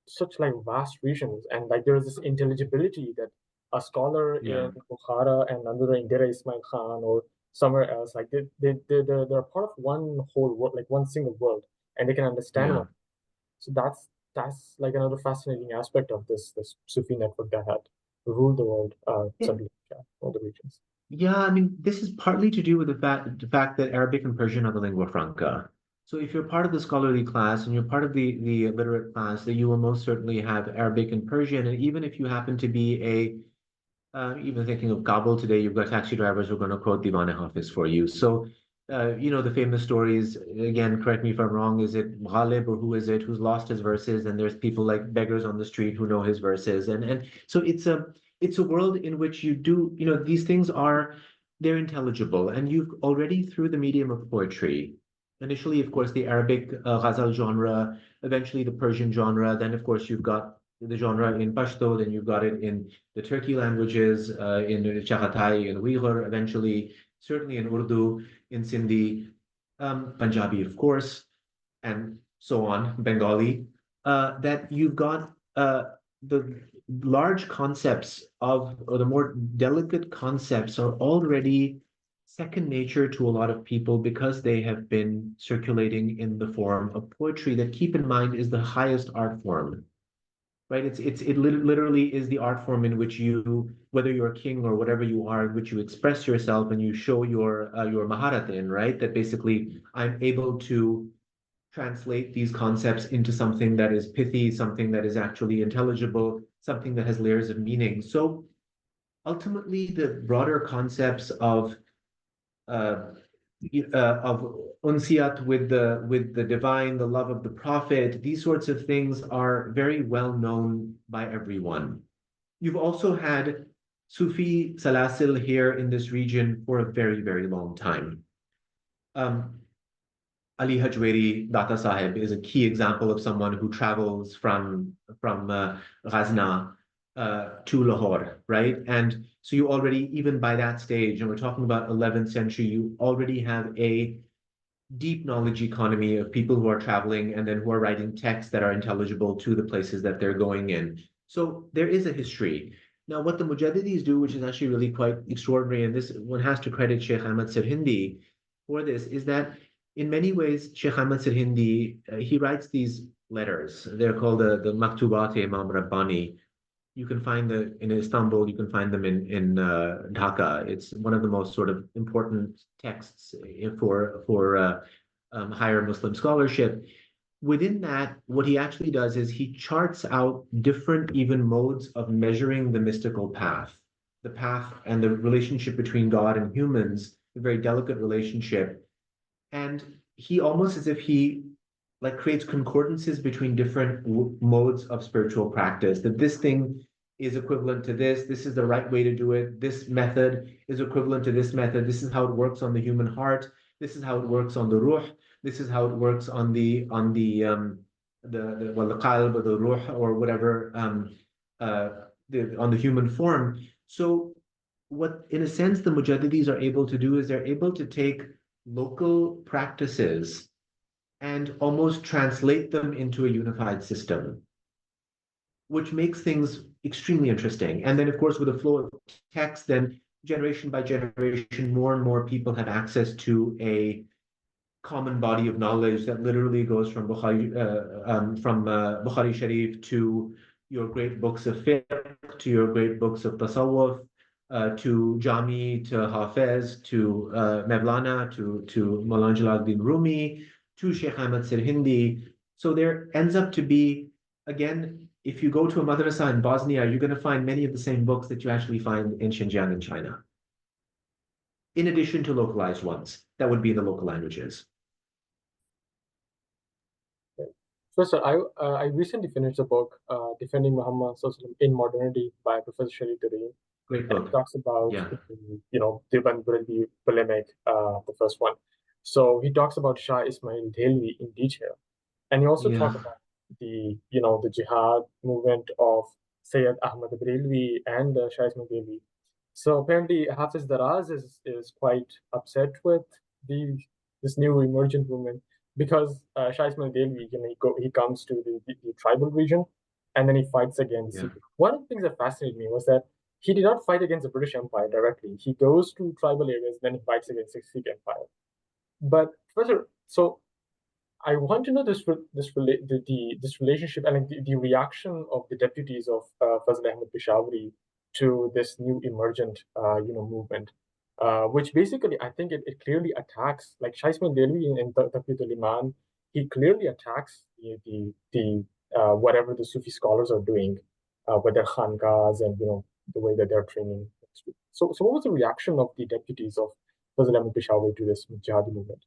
such like vast regions, and like there is this intelligibility that a scholar Yeah. in Bukhara and another in Dera Ismail Khan or somewhere else, like they're part of one whole world, like one single world, and they can understand Yeah. one. So that's like another fascinating aspect of this Sufi network that had ruled the world, suddenly, yeah, all the regions. Yeah, I mean, this is partly to do with the fact that Arabic and Persian are the lingua franca. So if you're part of the scholarly class and you're part of the literate class, that you will most certainly have Arabic and Persian. And even if you happen to be even thinking of Kabul today, you've got taxi drivers who are going to quote Divan Hafiz for you. So, the famous stories, again, correct me if I'm wrong, is it Ghalib or who is it who's lost his verses? And there's people like beggars on the street who know his verses. And so it's a world in which you do, these things they're intelligible. And you've already through the medium of poetry, initially, of course, the Arabic ghazal genre, eventually the Persian genre, then, of course, you've got the genre in Pashto, then you've got it in the Turkey languages, in Chagatai and Uyghur, eventually, certainly in Urdu, in Sindhi, Punjabi, of course, and so on, Bengali, that you've got the large concepts or the more delicate concepts are already second nature to a lot of people because they have been circulating in the form of poetry that, keep in mind, is the highest art form, right? It literally is the art form in which you, whether you're a king or whatever you are, in which you express yourself and you show your maharat in, right? That basically I'm able to translate these concepts into something that is pithy, something that is actually intelligible, something that has layers of meaning. So ultimately, the broader concepts uh, of unsiyat with the divine, the love of the prophet, these sorts of things are very well known by everyone. You've also had Sufi Salasil here in this region for a very, very long time. Um, Ali Hajweri Data Sahib is a key example of someone who travels from Ghazna to Lahore, right? And so you already, even by that stage, and we're talking about 11th century, you already have a deep knowledge economy of people who are traveling and then who are writing texts that are intelligible to the places that they're going in. So there is a history. Now, what the Mujadidis do, which is actually really quite extraordinary, and this one has to credit Sheikh Ahmad Sirhindi for this, is that in many ways, Sheikh Ahmad Sirhindi, he writes these letters. They're called the Maktubat Imam Rabbani. You can find them in Istanbul. You can find them in Dhaka. It's one of the most sort of important texts for higher Muslim scholarship. Within that, what he actually does is he charts out different even modes of measuring the mystical path, the path and the relationship between God and humans, a very delicate relationship. And he almost as if he like creates concordances between different modes of spiritual practice, that this thing is equivalent to this is the right way to do it, this method is equivalent to this method, this is how it works on the human heart, this is how it works on the ruh, this is how it works on the qalb or the ruh or whatever, uh, on the human form. So what in a sense the Mujaddidis are able to do is they're able to take local practices and almost translate them into a unified system, which makes things extremely interesting. And then, of course, with the flow of text, then generation by generation, more and more people have access to a common body of knowledge that literally goes from Bukhari Sharif to your great books of fiqh, to your great books of tasawwuf, to Jami, to Hafez, to Mevlana, to Maulana Jalaluddin Rumi, to Sheikh Ahmad Sirhindi. So there ends up to be, again, if you go to a madrasa in Bosnia, you're going to find many of the same books that you actually find in Xinjiang in China, in addition to localized ones that would be in the local languages. First, I recently finished a book, Defending Muhammad in Modernity by Professor Sharif Durreen. Great And it book. talks about, Yeah. Deoband Barelvi polemic, the first one. So he talks about Shah Ismail Dehlvi in detail. And he also talks about the jihad movement of Sayyid Ahmad Barelvi and Shah Ismail Dehlvi. So apparently Hafiz Daraz is quite upset with this new emergent movement because Shah Ismail Dehlvi, he comes to the tribal region and then he fights against. Yeah. One of the things that fascinated me was that he did not fight against the British Empire directly. He goes to tribal areas, then he fights against the Sikh Empire. But Professor, so I want to know this relationship and like, the reaction of the deputies of Fazl Ahmed Peshawari to this new emergent movement, which basically I think it clearly attacks like Shah Ismail Delvi in Taqiyat al-Iman. He clearly attacks the whatever the Sufi scholars are doing with their khanqahs and the way that they're training. So what was the reaction of the deputies of Fazl Ahmed Peshawari to this jihadi movement?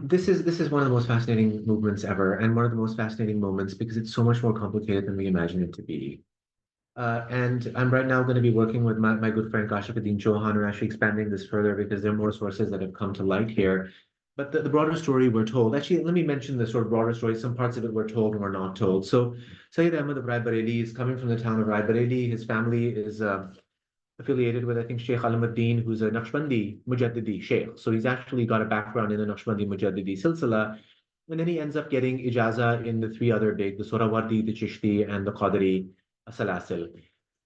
This is one of the most fascinating movements ever, and one of the most fascinating moments because it's so much more complicated than we imagine it to be. And I'm right now going to be working with my good friend Kashifuddin Chauhan. We're actually expanding this further because there are more sources that have come to light here. But the broader story we're told, actually, let me mention the sort of broader story. Some parts of it were told and were not told. So Sayyid Ahmad of Raebareli is coming from the town of Raebareli. His family is affiliated with, I think, Sheikh Alamuddin, who's a Naqshbandi Mujadidi Sheikh. So he's actually got a background in the Naqshbandi Mujadidi silsila. And then he ends up getting ijaza in the three other big, the Sohrawardi, the Chishti, and the Qadri Salasil.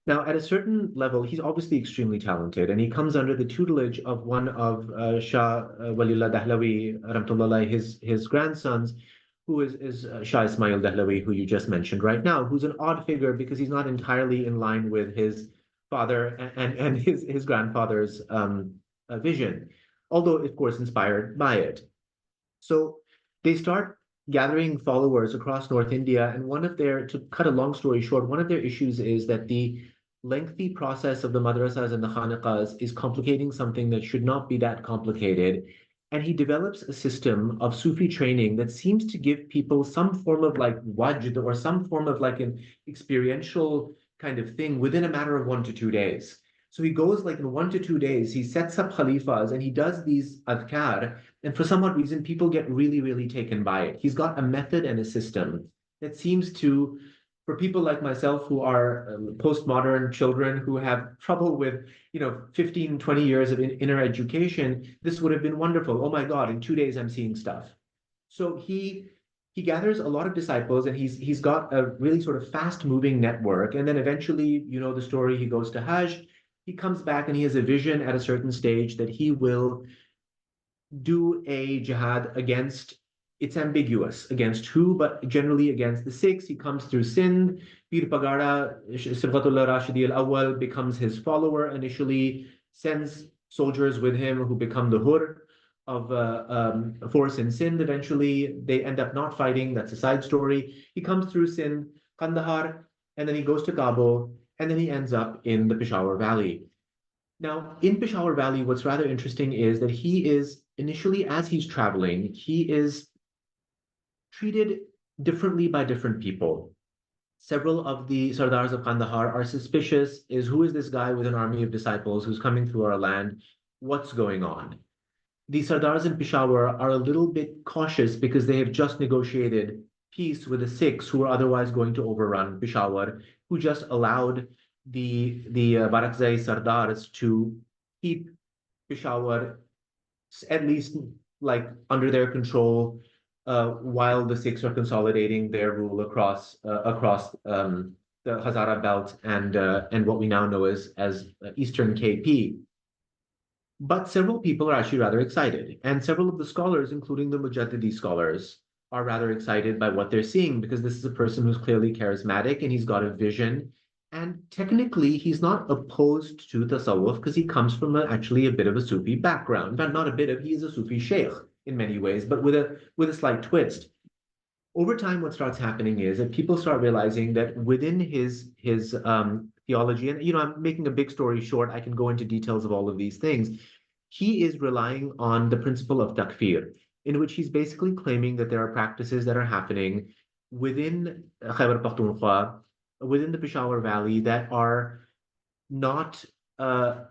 Now, at a certain level, he's obviously extremely talented, and he comes under the tutelage of one of Shah Waliullah Dahlawi, Rahmatullah, his grandsons, who is Shah Ismail Dahlawi, who you just mentioned right now, who's an odd figure because he's not entirely in line with his father and his grandfather's vision, although, of course, inspired by it. So they start gathering followers across North India, and to cut a long story short, one of their issues is that the lengthy process of the madrasas and the khaniqahs is complicating something that should not be that complicated. And he develops a system of Sufi training that seems to give people some form of like wajd or some form of like an experiential kind of thing within a matter of 1 to 2 days. So he goes like in 1 to 2 days, he sets up khalifas and he does these adhkar. And for some odd reason, people get really, really taken by it. He's got a method and a system that seems to, for people like myself who are postmodern children who have trouble with 15 20 years of inner education, this would have been wonderful. Oh my God, in 2 days I'm seeing stuff. So he gathers a lot of disciples, and he's got a really sort of fast moving network. And then eventually, the story, he goes to Hajj, he comes back, and he has a vision at a certain stage that he will do a jihad against, it's ambiguous against who, but generally against the Sikhs. He comes through Sindh. Pir Pagara, Sibghatullah Rashidi al-Awwal becomes his follower initially, sends soldiers with him who become the Hur of a force in Sindh. Eventually, they end up not fighting. That's a side story. He comes through Sindh, Kandahar, and then he goes to Kabul, and then he ends up in the Peshawar Valley. Now, in Peshawar Valley, what's rather interesting is that he is initially, as he's traveling, he is treated differently by different people. Several of the Sardars of Kandahar are suspicious. Who is this guy with an army of disciples who's coming through our land? What's going on? The Sardars in Peshawar are a little bit cautious because they have just negotiated peace with the Sikhs who are otherwise going to overrun Peshawar, who just allowed the Barakzai Sardars to keep Peshawar at least like under their control while the Sikhs are consolidating their rule across the Hazara Belt and what we now know as Eastern KP. But several people are actually rather excited, and several of the scholars, including the Mujadidi scholars, are rather excited by what they're seeing because this is a person who's clearly charismatic and he's got a vision. And technically, he's not opposed to Tasawwuf because he comes from actually a bit of a Sufi background. But not a bit of, he is a Sufi sheikh in many ways, but with a slight twist. Over time, what starts happening is that people start realizing that within his theology, and I'm making a big story short, I can go into details of all of these things. He is relying on the principle of takfir, in which he's basically claiming that there are practices that are happening within Khyber Pakhtunkhwa, within the Peshawar Valley, that are not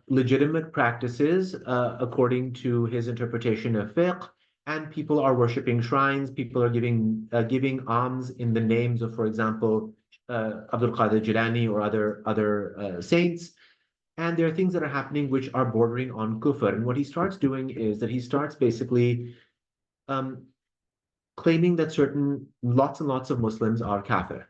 legitimate practices according to his interpretation of fiqh, and people are worshiping shrines. People are giving alms in the names of, for example, Abdul Qadir Jilani or other saints. And there are things that are happening which are bordering on kufr. And what he starts doing is that he starts basically claiming that lots and lots of Muslims are kafir.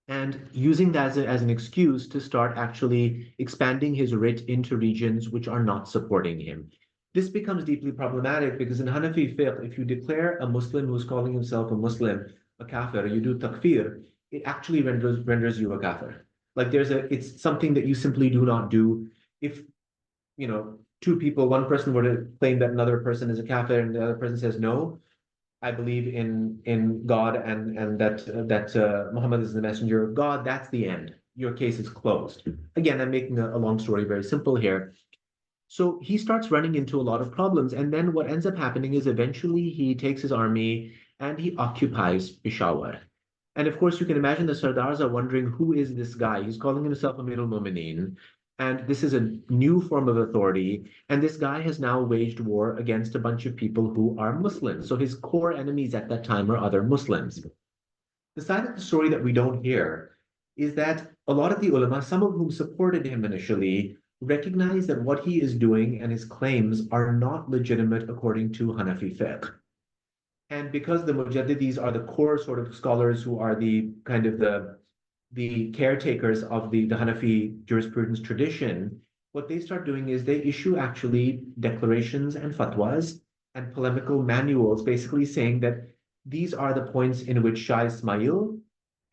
and using that as an excuse to start actually expanding his writ into regions which are not supporting him. This becomes deeply problematic because in Hanafi fiqh, if you declare a Muslim who's calling himself a Muslim a kafir, you do takfir, it actually renders you a kafir. Like it's something that you simply do not do. If, two people, one person were to claim that another person is a kafir and the other person says no, I believe in God and that Muhammad is the messenger of God, that's the end. Your case is closed. Again, I'm making a long story very simple here. So he starts running into a lot of problems, and then what ends up happening is eventually he takes his army and he occupies Peshawar. And of course, you can imagine the Sardars are wondering, who is this guy? He's calling himself Amir al-Mu'mineen, and this is a new form of authority. And this guy has now waged war against a bunch of people who are Muslims. So his core enemies at that time are other Muslims. The side of the story that we don't hear is that a lot of the ulama, some of whom supported him initially, recognize that what he is doing and his claims are not legitimate according to Hanafi fiqh. And because the Mujaddidis are the core sort of scholars who are the kind of the caretakers of the Hanafi jurisprudence tradition, what they start doing is they issue actually declarations and fatwas and polemical manuals, basically saying that these are the points in which Shah Ismail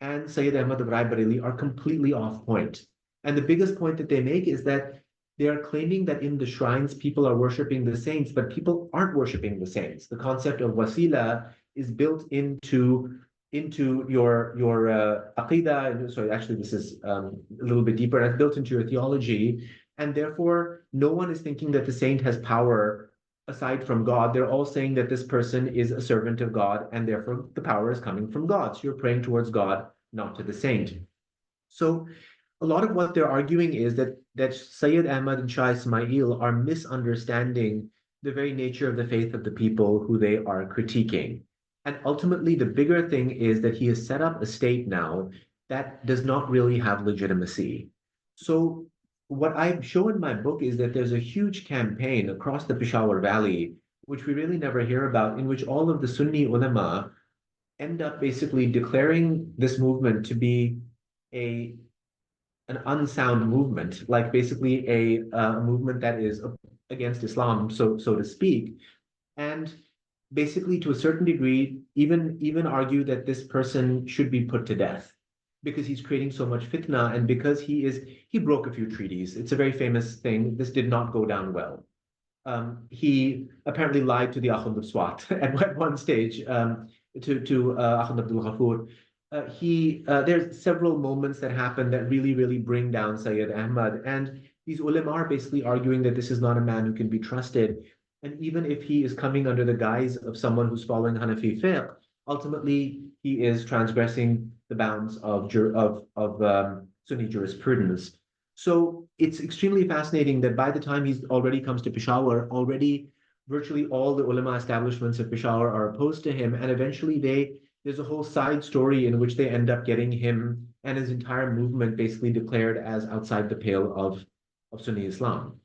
and Sayyid Ahmad of Rai Bareli are completely off point. And the biggest point that they make is that they are claiming that in the shrines, people are worshiping the saints, but people aren't worshiping the saints. The concept of wasila is built into your aqidah. Sorry, actually, this is a little bit deeper. It's built into your theology, and therefore, no one is thinking that the saint has power aside from God. They're all saying that this person is a servant of God, and therefore the power is coming from God. So you're praying towards God, not to the saint. So a lot of what they're arguing is that Sayyid Ahmad and Shah Ismail are misunderstanding the very nature of the faith of the people who they are critiquing. And ultimately, the bigger thing is that he has set up a state now that does not really have legitimacy. So what I show in my book is that there's a huge campaign across the Peshawar Valley, which we really never hear about, in which all of the Sunni ulama end up basically declaring this movement to be a an unsound movement, like basically a movement that is against Islam, so to speak, and basically to a certain degree, even argue that this person should be put to death because he's creating so much fitna and because he broke a few treaties. It's a very famous thing. This did not go down well. He apparently lied to the Akhund of Swat at one stage, to Akhund Abdul Ghafoor. There's several moments that happen that really bring down Sayyid Ahmad, and these ulama are basically arguing that this is not a man who can be trusted. And even if he is coming under the guise of someone who's following Hanafi fiqh, ultimately he is transgressing the bounds of Sunni jurisprudence. So it's extremely fascinating that by the time he already comes to Peshawar, already virtually all the ulama establishments of Peshawar are opposed to him, and eventually there's a whole side story in which they end up getting him and his entire movement basically declared as outside the pale of Sunni Islam.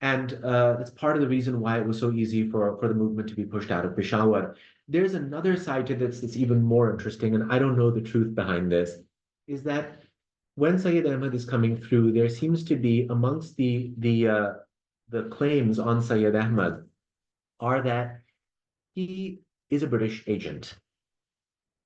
And that's part of the reason why it was so easy for the movement to be pushed out of Peshawar. There's another side to this that's even more interesting, and I don't know the truth behind this, is that when Sayyid Ahmad is coming through, there seems to be amongst the claims on Sayyid Ahmad are that he is a British agent.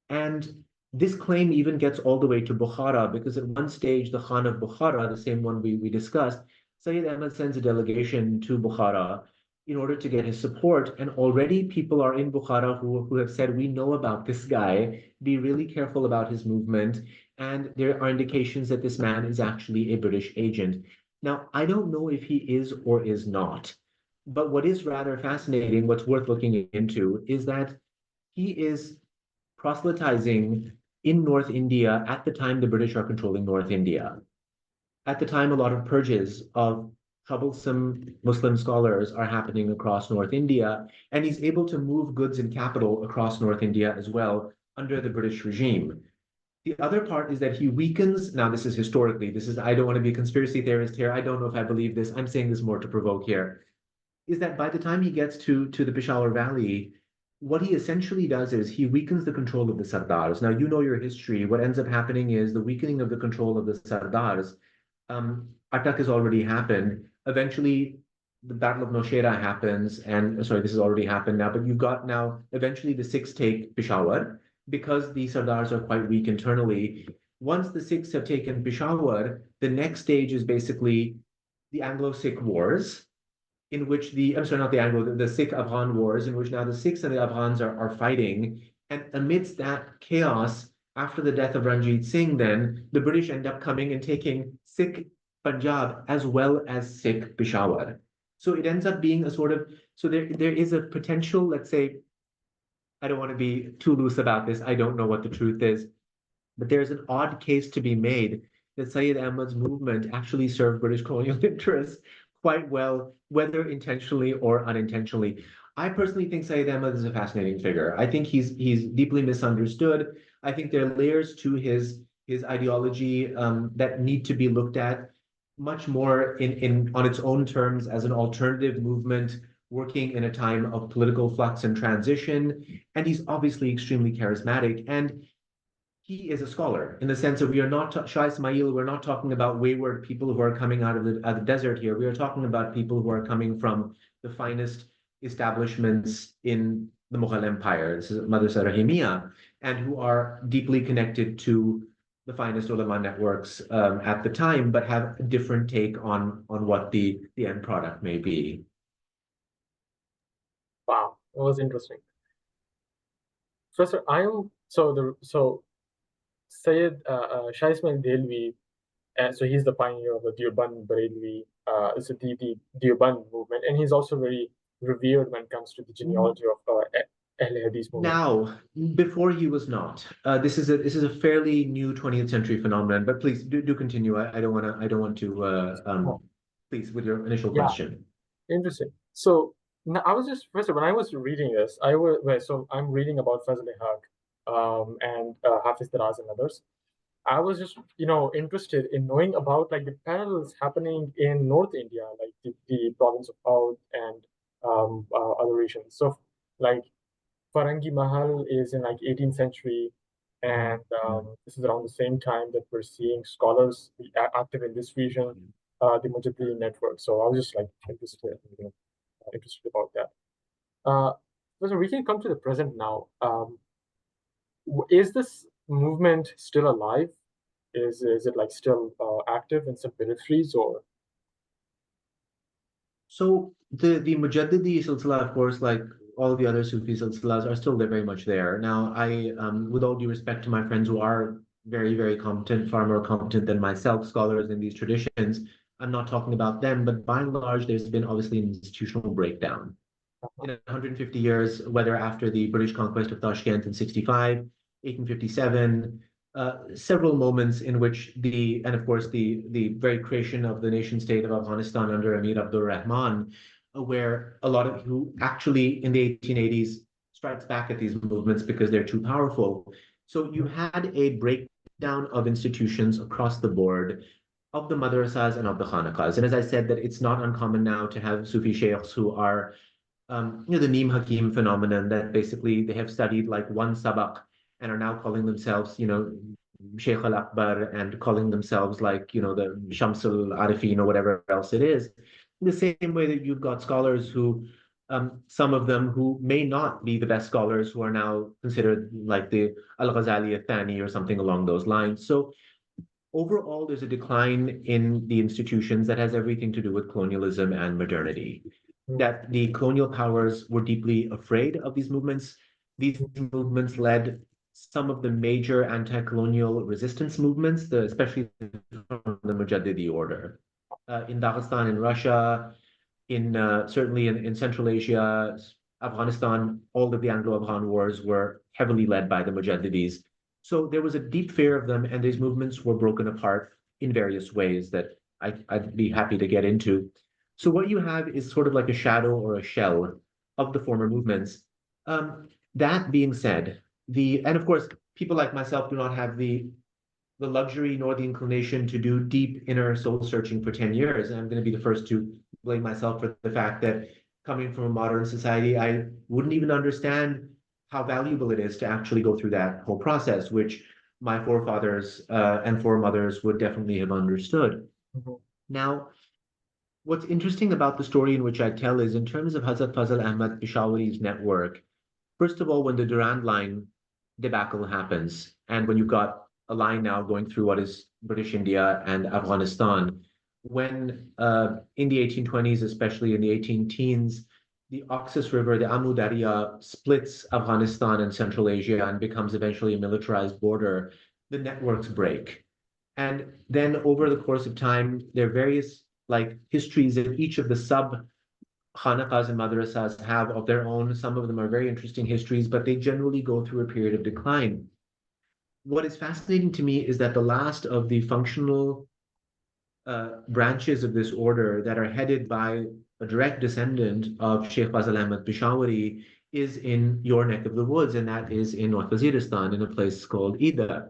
And this claim even gets all the way to Bukhara, because at one stage, the Khan of Bukhara, the same one we discussed, Sayyid Ahmad sends a delegation to Bukhara in order to get his support. And already people are in Bukhara who have said, we know about this guy, be really careful about his movement. And there are indications that this man is actually a British agent. Now, I don't know if he is or is not. But what is rather fascinating, what's worth looking into, is that he is proselytizing in North India at the time the British are controlling North India. At the time, a lot of purges of troublesome Muslim scholars are happening across North India, and he's able to move goods and capital across North India as well under the British regime. The other part is that he weakens, now this is historically, I don't want to be a conspiracy theorist here, I don't know if I believe this, I'm saying this more to provoke here, is that by the time he gets to the Peshawar Valley, what he essentially does is he weakens the control of the Sardars. Now, you know your history. What ends up happening is the weakening of the control of the Sardars. Atak has already happened. Eventually, the Battle of Nowshera happens, and sorry, this has already happened now, but you've got now eventually the Sikhs take Peshawar because the Sardars are quite weak internally. Once the Sikhs have taken Peshawar, the next stage is basically the Anglo-Sikh Wars, in which I'm sorry, not the Anglo, the Sikh-Afghan wars, in which now the Sikhs and the Afghans are fighting. And amidst that chaos, after the death of Ranjit Singh, then the British end up coming and taking Sikh Punjab as well as Sikh Peshawar. So it ends up being a sort of, so there is a potential, let's say, I don't want to be too loose about this. I don't know what the truth is, but there's an odd case to be made that Syed Ahmad's movement actually served British colonial interests quite well, whether intentionally or unintentionally. I personally think Syed Ahmad is a fascinating figure. I think he's deeply misunderstood. I think there are layers to his ideology that need to be looked at much more in on its own terms as an alternative movement working in a time of political flux and transition. And he's obviously extremely charismatic. And he is a scholar in the sense of we are not Shah Ismail, we're not talking about wayward people who are coming out of the desert here. We are talking about people who are coming from the finest establishments in the Mughal Empire. This is Madrasa Rahimiyya, and who are deeply connected to the finest ulama networks at the time, but have a different take on what the end product may be. Wow, that was interesting. Professor, I am so Syed Shah Ismail Dehlvi, so he's the pioneer of the Deoband Barelvi, so the Deoband movement, and he's also very revered when it comes to the genealogy of Ahl Hadith movement. Now, before he was not. This is a fairly new 20th century phenomenon. But please do continue. I don't want to. Please, with your initial question. Interesting. So now, I was just Professor, when I was reading this, so I'm reading about Fazl-e Haq, and Hafiz Taraz and others. I was just, interested in knowing about like the parallels happening in North India, like the province of Oudh and other regions. So, like Farangi Mahal is in like 18th century, and this is around the same time that we're seeing scholars be active in this region, the Mujadidi network. So I was just like interested about that. So we can come to the present now. Is this movement still alive? Is it like still active in some peripheries or? So the Mujaddidi silsila, of course, like all the other Sufi silsilas, are still very much there. Now, with all due respect to my friends who are very, very competent, far more competent than myself, scholars in these traditions, I'm not talking about them, but by and large, there's been obviously an institutional breakdown. In 150 years, whether after the British conquest of Tashkent in 65, 1857, several moments in which and of course, the very creation of the nation state of Afghanistan under Amir Abdur Rahman, where a lot of who actually in the 1880s strikes back at these movements because they're too powerful. So you had a breakdown of institutions across the board of the madrasas and of the khanaqahs. And as I said, that it's not uncommon now to have Sufi sheikhs who are the Neem Hakim phenomenon, that basically they have studied like one sabak and are now calling themselves, Sheikh al-Akbar, and calling themselves like, the Shamsul Arifin or whatever else it is. In the same way that you've got scholars who, some of them who may not be the best scholars, who are now considered like the Al-Ghazali al-Thani or something along those lines. So overall, there's a decline in the institutions that has everything to do with colonialism and modernity. That the colonial powers were deeply afraid of these movements. These movements led some of the major anti-colonial resistance movements, especially from the Mujadidi order. In Dagestan, in Russia, certainly in Central Asia, Afghanistan, all of the Anglo-Afghan wars were heavily led by the Mujaddidis. So there was a deep fear of them, and these movements were broken apart in various ways that I'd be happy to get into. So what you have is sort of like a shadow or a shell of the former movements. That being said, and of course, people like myself do not have the luxury nor the inclination to do deep inner soul searching for 10 years. And I'm going to be the first to blame myself for the fact that coming from a modern society, I wouldn't even understand how valuable it is to actually go through that whole process, which my forefathers and foremothers would definitely have understood. Mhm. Now, what's interesting about the story in which I tell is in terms of Hazrat Fazl Ahmad Peshawari's network. First of all, when the Durand Line debacle happens, and when you've got a line now going through what is British India and Afghanistan, when in the 1820s, especially in the 18 teens, the Oxus River, the Amu Darya, splits Afghanistan and Central Asia and becomes eventually a militarized border, the networks break. And then over the course of time, there are various like histories of each of the sub Khanaqahs and madrasas have of their own. Some of them are very interesting histories, but they generally go through a period of decline. What is fascinating to me is that the last of the functional branches of this order that are headed by a direct descendant of Sheikh Fazl Ahmad Peshawari is in your neck of the woods, and that is in North Waziristan in a place called Ida.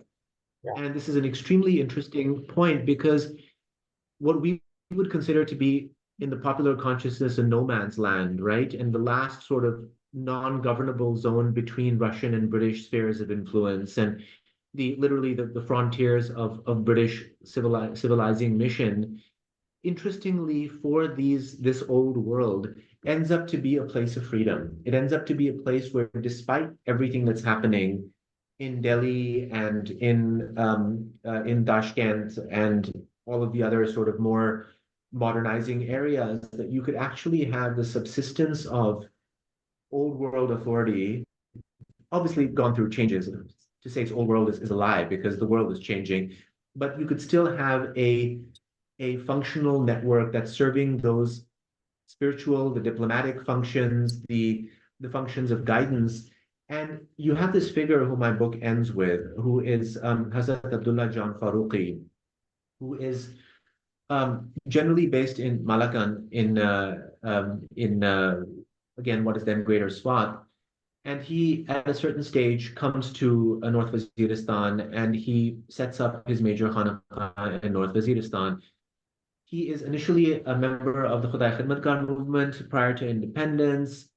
Yeah. And this is an extremely interesting point because what we would consider to be in the popular consciousness a no man's land, right? And the last sort of non-governable zone between Russian and British spheres of influence and the literally the frontiers of British civilizing mission. Interestingly, for this old world ends up to be a place of freedom. It ends up to be a place where, despite everything that's happening in Delhi and in Tashkent and all of the other sort of more modernizing areas, that you could actually have the subsistence of old world authority, obviously gone through changes. To say it's old world is a lie because the world is changing, but you could still have a functional network that's serving those spiritual, the diplomatic functions, the functions of guidance. And you have this figure who my book ends with, who is Hazrat Abdullah Jan Faruqi, who is generally based in Malakan in again what is then Greater Swat. And he, at a certain stage, comes to North Waziristan and he sets up his major Khanaqah in North Waziristan. He is initially a member of the Khudai Khidmatgar movement prior to independence.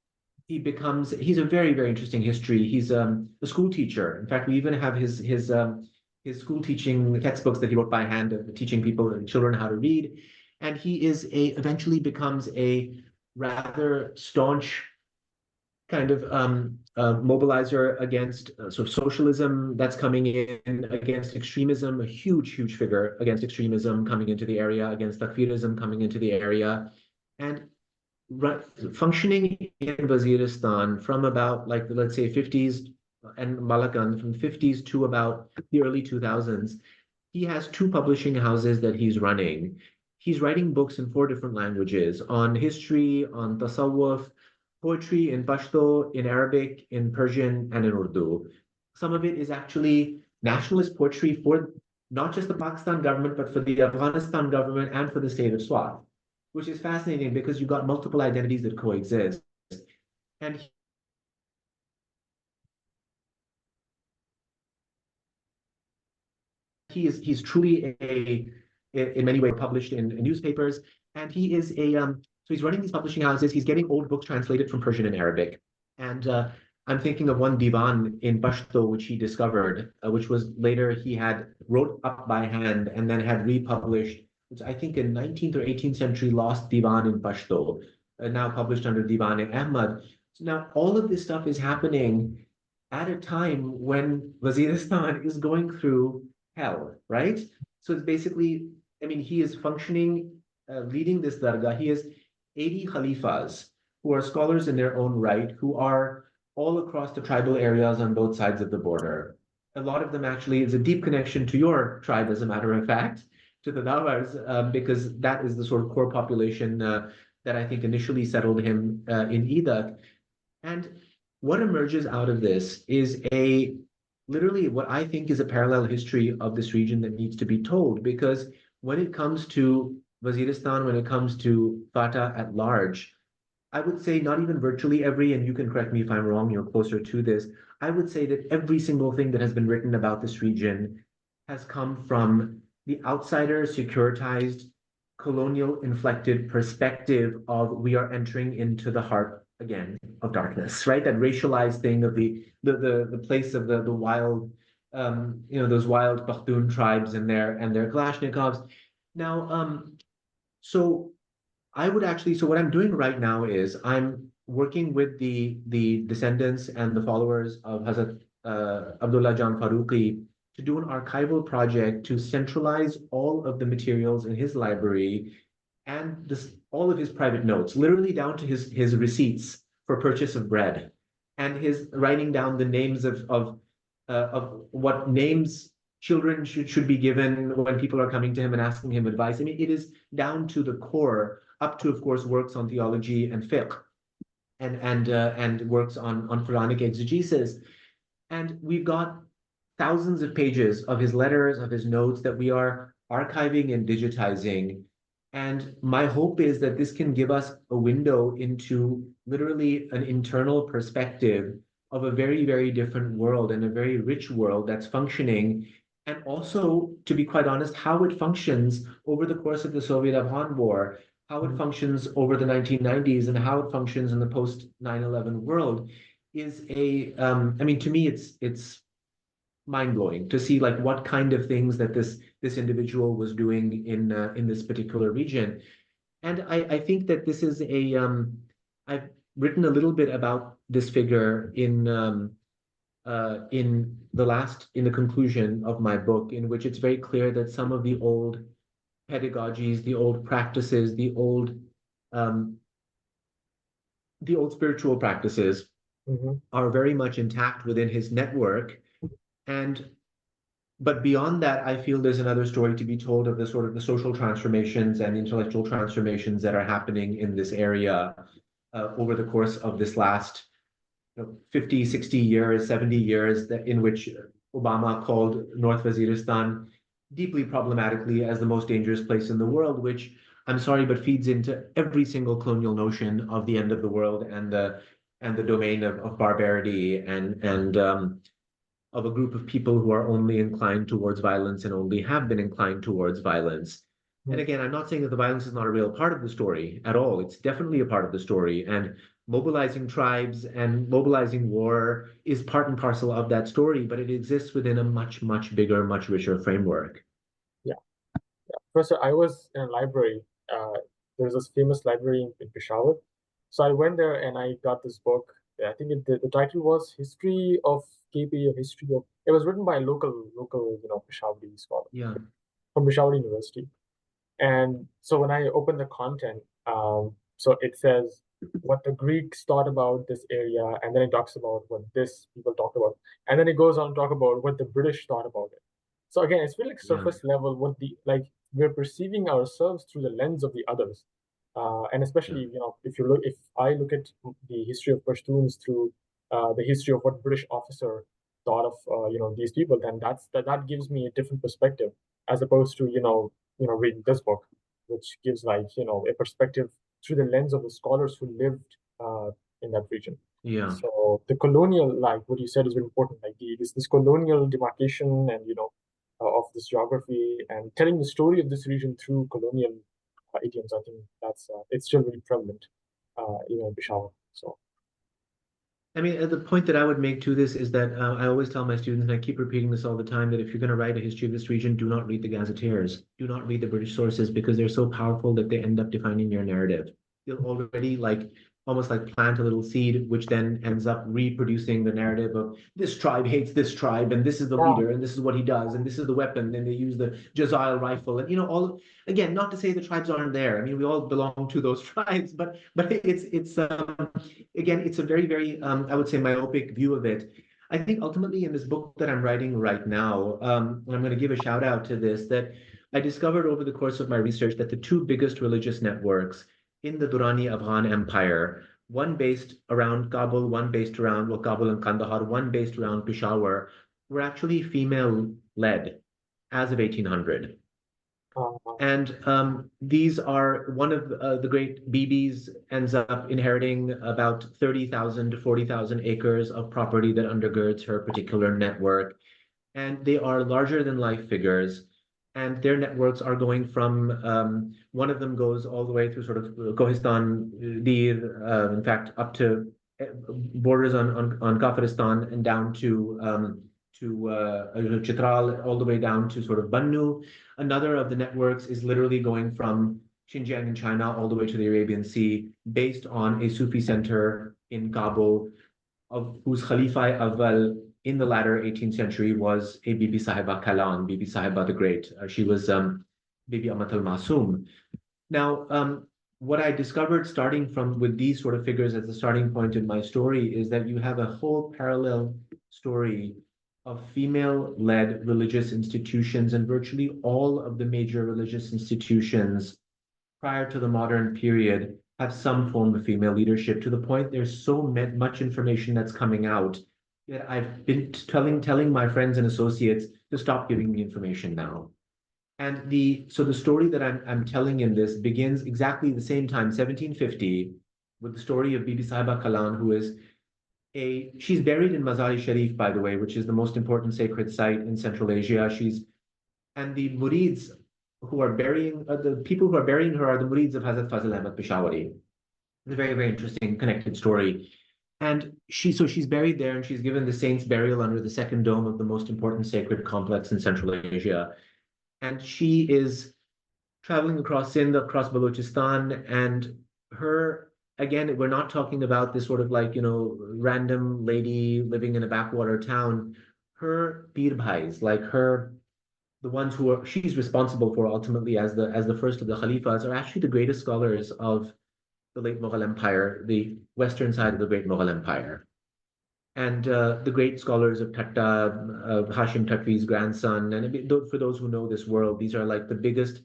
He's a very, very interesting history. He's a school teacher. In fact, we even have his school teaching textbooks that he wrote by hand, teaching people and children how to read. And he eventually becomes a rather staunch kind of mobilizer against sort of socialism that's coming in, against extremism, a huge, huge figure against extremism coming into the area, against takfirism coming into the area. And functioning in Waziristan from about like, let's say 50s and Malakan from 50s to about the early 2000s, he has two publishing houses that he's running. He's writing books in 4 different languages on history, on tasawwuf, poetry in Pashto, in Arabic, in Persian, and in Urdu. Some of it is actually nationalist poetry for not just the Pakistan government, but for the Afghanistan government and for the state of Swat, which is fascinating because you've got multiple identities that coexist. And he's truly in many ways published in newspapers, and he is so he's running these publishing houses. He's getting old books translated from Persian and Arabic, and I'm thinking of one divan in Pashto which he discovered, which was later he had wrote up by hand and then had republished. Which I think a 19th or 18th century lost divan in Pashto, now published under Divan Ahmad. So now all of this stuff is happening at a time when Waziristan is going through hell, right? So it's basically, I mean, he is functioning, leading this dargah. He has 80 khalifas who are scholars in their own right, who are all across the tribal areas on both sides of the border. A lot of them actually is a deep connection to your tribe, as a matter of fact, to the Dawars, because that is the sort of core population that I think initially settled him in Idak. And what emerges out of this is literally what I think is a parallel history of this region that needs to be told. Because when it comes to Waziristan, when it comes to Fatah at large, I would say not even virtually every, and you can correct me if I'm wrong, you're closer to this. I would say that every single thing that has been written about this region has come from the outsider, securitized colonial inflected perspective of we are entering into the heart again of darkness, right? That racialized thing of the place of the wild, those wild Pakhtun tribes and their Kalashnikovs. Now, so I would actually, so what I'm doing right now is I'm working with the descendants and the followers of Hazrat Abdullah Jan Farooqi to do an archival project to centralize all of the materials in his library and all of his private notes, literally down to his receipts for purchase of bread, and his writing down the names of what names children should be given when people are coming to him and asking him advice. I mean, it is down to the core, up to, of course, works on theology and fiqh, and works on Quranic exegesis. And we've got thousands of pages of his letters, of his notes that we are archiving and digitizing. And my hope is that this can give us a window into literally an internal perspective of a very, very different world and a very rich world that's functioning. And also, to be quite honest, how it functions over the course of the Soviet-Afghan War, how it functions over the 1990s, and how it functions in the post 9/11 world is I mean, to me, it's mind-blowing to see like what kind of things that this individual was doing in this particular region. And I think that this is I've written a little bit about this figure in the conclusion of my book, in which it's very clear that some of the old pedagogies, the old practices, um, the old spiritual practices are very much intact within his network. And but beyond that, I feel there's another story to be told of the sort of the social transformations and intellectual transformations that are happening in this area over the course of this last 50, 60 years, 70 years, in which Obama called North Waziristan deeply problematically as the most dangerous place in the world, which I'm sorry, but feeds into every single colonial notion of the end of the world and the domain of barbarity and of a group of people who are only inclined towards violence and only have been inclined towards violence. And again, I'm not saying that the violence is not a real part of the story at all. It's definitely a part of the story. And mobilizing tribes and mobilizing war is part and parcel of that story, but it exists within a much, much bigger, much richer framework. Yeah. Professor, I was in a library. There's this famous library in Peshawar. So I went there and I got this book. I think the title was History of KP, or History of. It was written by a local Peshawari scholar Yeah. from Peshawar University. And so when I open the content, so it says what the Greeks thought about this area, and then it talks about what this people talked about, and then it goes on to talk about what the British thought about it. So again, it's really like surface level, what the like we're perceiving ourselves through the lens of the others, and especially if I look at the history of Pashtuns through the history of what British officer thought of these people, then that gives me a different perspective as opposed to reading this book, which gives a perspective through the lens of the scholars who lived in that region. Yeah. So the colonial, like what you said, is very important. Like this colonial demarcation and of this geography and telling the story of this region through colonial idioms. I think that's it's still really prevalent, in Peshawar. So. I mean, the point that I would make to this is that I always tell my students, and I keep repeating this all the time, that if you're going to write a history of this region, do not read the gazetteers. Do not read the British sources because they're so powerful that they end up defining your narrative. You'll already almost like plant a little seed, which then ends up reproducing the narrative of this tribe hates this tribe, and this is the leader, and this is what he does, and this is the weapon, and they use the Jazile rifle, and again, not to say the tribes aren't there. I mean, we all belong to those tribes, but it's again, it's a very, very I would say myopic view of it. I think ultimately in this book that I'm writing right now, and I'm going to give a shout out to this, that I discovered over the course of my research that the two biggest religious networks in the Durrani Afghan Empire, one based around Kabul, one based around Kabul and Kandahar, one based around Peshawar, were actually female-led as of 1800. And these are one of the great Bibis ends up inheriting about 30,000 to 40,000 acres of property that undergirds her particular network. And they are larger than life figures. and their networks are going from one of them goes all the way through sort of Kohistan, Dir, in fact, up to borders on Kafiristan and down to Chitral, all the way down to sort of Bannu. Another of the networks is literally going from Xinjiang in China all the way to the Arabian Sea, based on a Sufi center in Kabul, of whose Khalifa Awal in the latter 18th century was a Bibi Sahiba Kalan, Bibi Sahiba the Great. She was Bibi Amat al-Masum. Now, what I discovered starting from with these sort of figures as the starting point in my story is that you have a whole parallel story of female-led religious institutions, and virtually all of the major religious institutions prior to the modern period have some form of female leadership, to the point there's so much information that's coming out that I've been telling my friends and associates to stop giving me information now. And the story that I'm telling in this begins exactly the same time, 1750, with the story of Bibi Sahiba Kalan, who is she's buried in Mazar-e Sharif, by the way, which is the most important sacred site in Central Asia. And the murids who are burying, the people who are burying her are the murids of Hazrat Fazil Ahmad Peshawari. It's a very, very interesting connected story. And she's buried there, and she's given the saint's burial under the second dome of the most important sacred complex in Central Asia. And she is traveling across Sindh, across Balochistan, and her, again, we're not talking about this sort of like, random lady living in a backwater town. Her Pir Bhais, like the ones she's responsible for ultimately as the first of the Khalifas, are actually the greatest scholars of the late Mughal Empire, the western side of the great Mughal Empire. And the great scholars of Tatta, Hashim Takvi's grandson, and for those who know this world, these are like the biggest,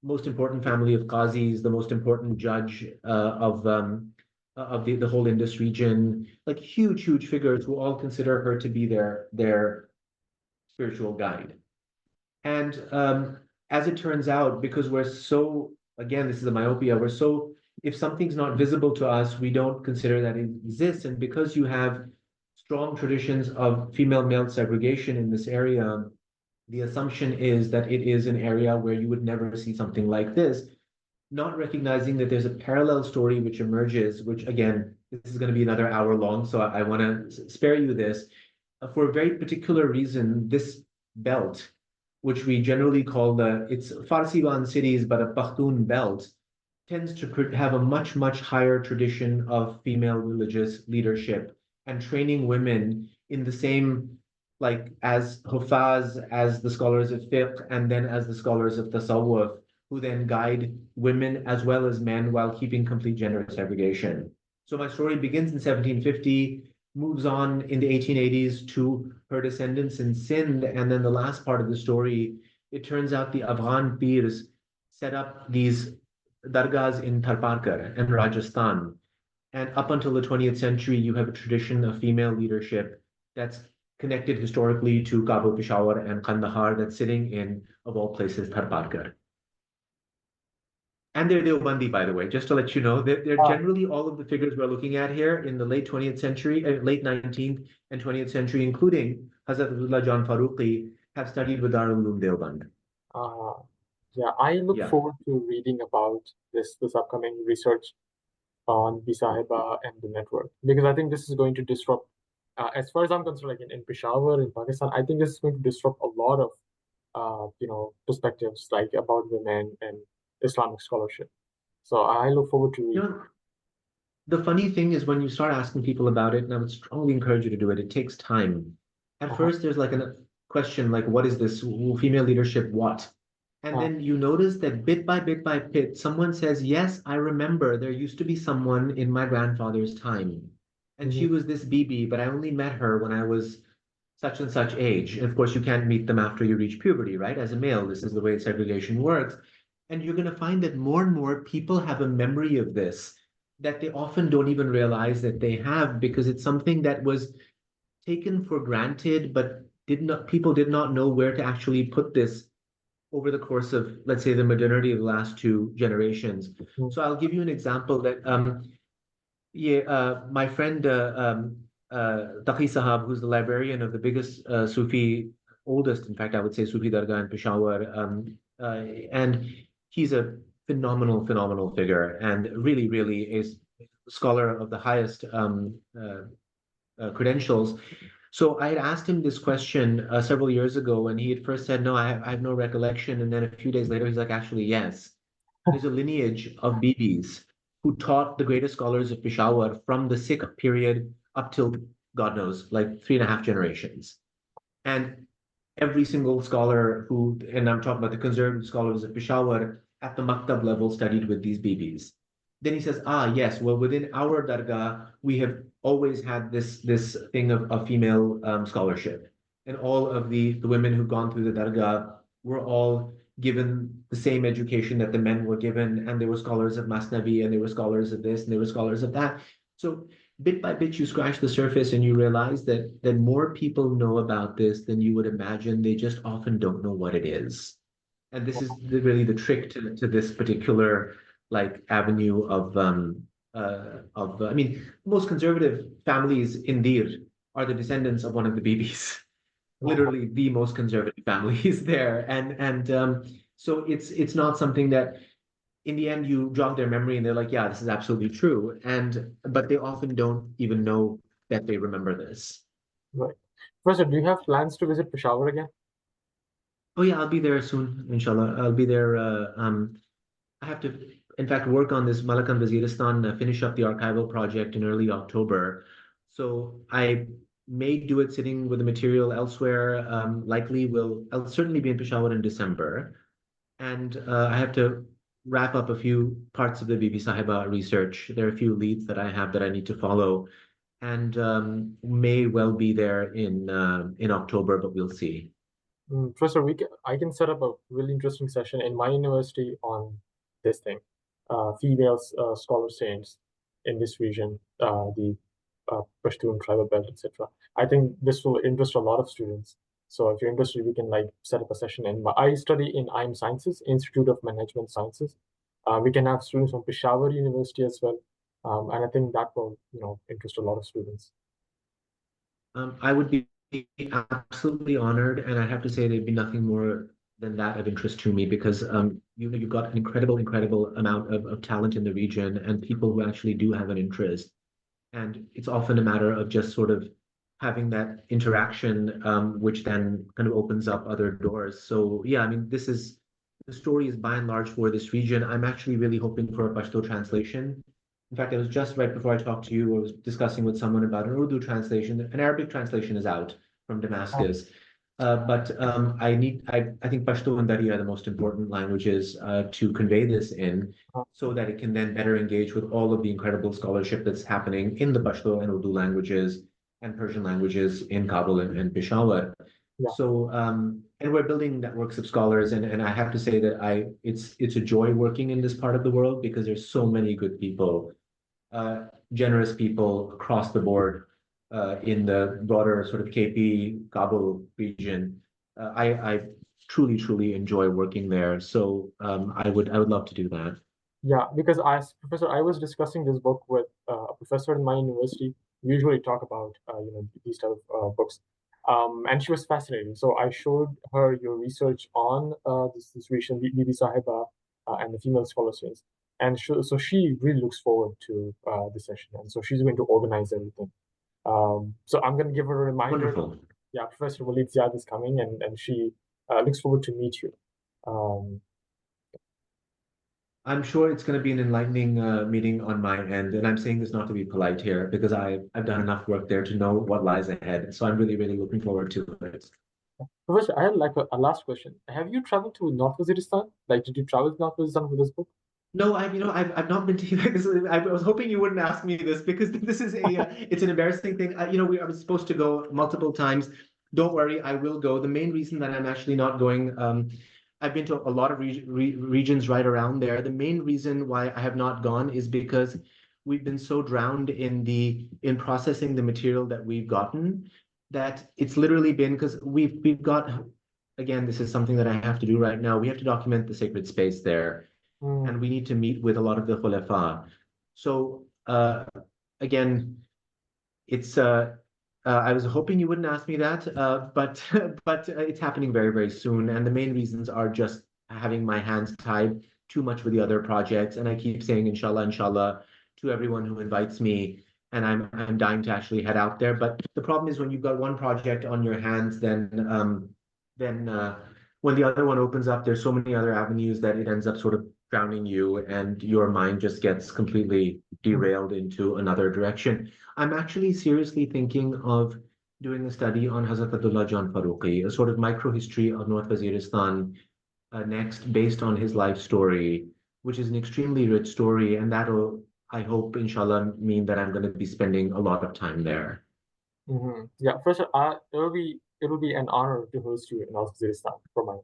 most important family of qazis, the most important judge of the whole Indus region, like huge figures who all consider her to be their spiritual guide. And as it turns out, because we're so, again, this is a myopia, if something's not visible to us, we don't consider that it exists. And because you have strong traditions of female-male segregation in this area, the assumption is that it is an area where you would never see something like this, not recognizing that there's a parallel story which emerges, which again, this is going to be another hour long, so I want to spare you this. For a very particular reason, this belt, which we generally call it's Farsi-bound cities, but a Pakhtun belt, tends to have a much higher tradition of female religious leadership and training women in the same, like as Hufaz, as the scholars of fiqh, and then as the scholars of tasawwuf, who then guide women as well as men while keeping complete gender segregation. So my story begins in 1750, moves on in the 1880s to her descendants in Sindh, and then the last part of the story, it turns out the Afghan Pirs set up these dargahs in Tharparkar and Rajasthan. And up until the 20th century, you have a tradition of female leadership that's connected historically to Kabul, Peshawar, and Kandahar, that's sitting in, of all places, Tharparkar. And they're Deobandi, by the way, just to let you know, they're generally all of the figures we're looking at here in the late 20th century, late 19th and 20th century, including Hazrat Abdullah Jan Farooqi, have studied with Darul Uloom Deoband. Yeah, I look forward to reading about this upcoming research on Bibi Sahiba and the network, because I think this is going to disrupt, as far as I'm concerned, like in Peshawar, in Pakistan, I think this is going to disrupt a lot of perspectives like about women and Islamic scholarship. So I look forward to reading. The funny thing is when you start asking people about it, and I would strongly encourage you to do it, it takes time. At first, there's like a question like, what is this? Female leadership, what? And then you notice that bit by bit, someone says, yes, I remember there used to be someone in my grandfather's time. And she was this Bibi, but I only met her when I was such and such age. And of course, you can't meet them after you reach puberty, right? As a male, this is the way segregation works. And you're going to find that more and more people have a memory of this that they often don't even realize that they have, because it's something that was taken for granted, but people did not know where to actually put this over the course of, let's say, the modernity of the last two generations. So I'll give you an example that my friend Taqi Sahab, who's the librarian of the biggest Sufi oldest, in fact, I would say, Sufi Dargah in Peshawar. And he's a phenomenal figure, and really, really is a scholar of the highest credentials. So I had asked him this question several years ago, and he had first said, no, I have no recollection. And then a few days later, he's like, actually, yes. There's a lineage of Bibis who taught the greatest scholars of Peshawar from the Sikh period up till, God knows, like 3.5 generations. And every single scholar who, and I'm talking about the conservative scholars of Peshawar at the Maktab level, studied with these Bibis. Then he says, yes, well, within our Dargah, we have always had this thing of female scholarship. And all of the women who've gone through the Dargah were all given the same education that the men were given. And they were scholars of Masnavi, and they were scholars of this, and they were scholars of that. So bit by bit, you scratch the surface and you realize that more people know about this than you would imagine. They just often don't know what it is. And this is really the trick to this particular like avenue of I mean, most conservative families in Dir are the descendants of one of the Bibis, literally the most conservative families there. And so it's not something that in the end you jog their memory and they're like, yeah, this is absolutely true. But they often don't even know that they remember this. Right. Professor, do you have plans to visit Peshawar again? Oh yeah, I'll be there soon, inshallah. I'll be there. I have to, in fact, work on this Malakan Waziristan, finish up the archival project in early October. So I may do it sitting with the material elsewhere. I'll certainly be in Peshawar in December. And I have to wrap up a few parts of the Bibi Sahiba research. There are a few leads that I have that I need to follow, and may well be there in October, but we'll see. Professor, I can set up a really interesting session in my university on this thing, female scholar saints in this region, the Pashtun tribal belt, etc. I think this will interest a lot of students. So if you're interested, we can like set up a session. And I study in IM Sciences, Institute of Management Sciences. We can have students from Peshawar University as well, and I think that will interest a lot of students. I would be absolutely honored, and I have to say there'd be nothing more than that of interest to me because you've got an incredible amount of talent in the region and people who actually do have an interest. And it's often a matter of just sort of having that interaction, which then kind of opens up other doors. So yeah, I mean, the story is by and large for this region. I'm actually really hoping for a Pashto translation. In fact, it was just right before I talked to you, I was discussing with someone about an Urdu translation. An Arabic translation is out from Damascus. But I think Pashto and Dari are the most important languages to convey this in, so that it can then better engage with all of the incredible scholarship that's happening in the Pashto and Urdu languages and Persian languages in Kabul and Peshawar. Yeah. So and we're building networks of scholars, and I have to say that it's a joy working in this part of the world because there's so many good people, generous people across the board in the broader sort of KP Kabul region. I truly enjoy working there. So I would love to do that. Yeah, because Professor, I was discussing this book with a professor in my university. We usually talk about these type of books, and she was fascinated. So I showed her your research on this region, Bibi Sahiba, and the female scholars, and so she really looks forward to the session, and so she's going to organize everything. So I'm going to give her a reminder. Wonderful. Yeah, Professor Waleed Ziad is coming, and she looks forward to meet you. I'm sure it's going to be an enlightening meeting on my end, and I'm saying this not to be polite here because I've done enough work there to know what lies ahead. So I'm really looking forward to it. Professor, I had like a last question. Have you traveled to North Waziristan? Like, did you travel to North Waziristan for this book? No, I've not been to this. I was hoping you wouldn't ask me this because this is it's an embarrassing thing. I was supposed to go multiple times. Don't worry, I will go. The main reason that I'm actually not going, I've been to a lot of regions right around there. The main reason why I have not gone is because we've been so drowned in processing the material that we've gotten that it's literally been because we've got, again, this is something that I have to do right now. We have to document the sacred space there. And we need to meet with a lot of the khulafa. So again, it's I was hoping you wouldn't ask me that, but but it's happening very, very soon. And the main reasons are just having my hands tied too much with the other projects. And I keep saying inshallah, inshallah to everyone who invites me. And I'm dying to actually head out there. But the problem is when you've got one project on your hands, then when the other one opens up, there's so many other avenues that it ends up sort of drowning you, and your mind just gets completely derailed into another direction. I'm actually seriously thinking of doing a study on Hazrat Abdullah Jan Farooqi, a sort of micro-history of North Waziristan, next based on his life story, which is an extremely rich story, and that'll, I hope, inshallah, mean that I'm going to be spending a lot of time there. Yeah, first, it'll be an honor to host you in Uzbekistan for my.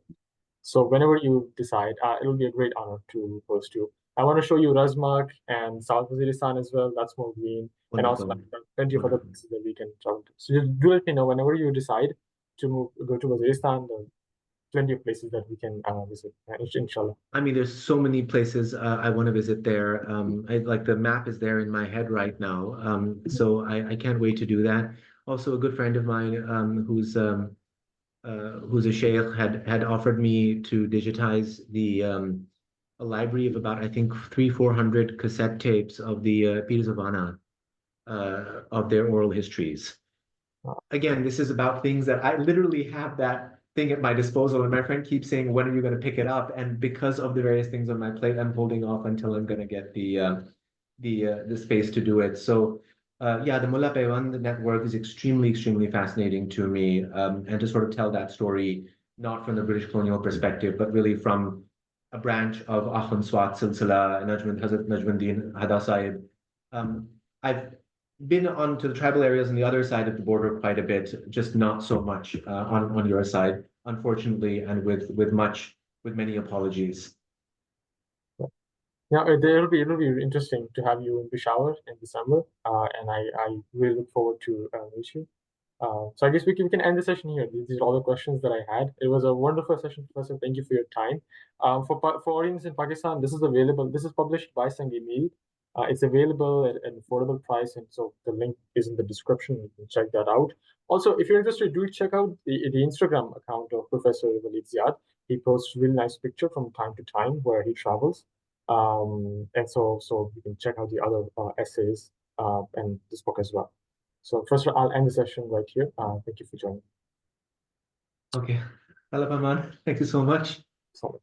So whenever you decide, it'll be a great honor to host you. I want to show you Razmak and South Waziristan as well. That's more green, and also Wonderful. like plenty of other Wonderful. places that we can travel to. So just do let me know whenever you decide to go to Waziristan. There are plenty of places that we can visit, inshallah. I mean, there's so many places I want to visit there. Like the map is there in my head right now. So I can't wait to do that. Also, a good friend of mine who's a sheikh had offered me to digitize a library of about I think 300-400 cassette tapes of the Pirs of Ana, of their oral histories. Again, this is about things that I literally have that thing at my disposal, and my friend keeps saying, "When are you going to pick it up?" And because of the various things on my plate, I'm holding off until I'm going to get the space to do it. So. Yeah, the Mullah Paiwand network is extremely, extremely fascinating to me, and to sort of tell that story, not from the British colonial perspective, but really from a branch of Akhund Swat Silsila, Hazrat Najmuddin Hada Sahib. I've been onto the tribal areas on the other side of the border quite a bit, just not so much on your side, unfortunately, and with many apologies. Yeah, it'll be interesting to have you in Peshawar in December, and I really look forward to meet you. So I guess we can end the session here. These are all the questions that I had. It was a wonderful session, Professor. Thank you for your time. For audience in Pakistan, this is available. This is published by Sangeemil. It's available at an affordable price, and so the link is in the description. You can check that out. Also, if you're interested, do check out the Instagram account of Professor Waleed Ziad. He posts really nice picture from time to time where he travels. And so you can check out the other essays and this book as well. So first, I'll end the session right here. Thank you for joining. Okay. Hello, Aman. Thank you so much. So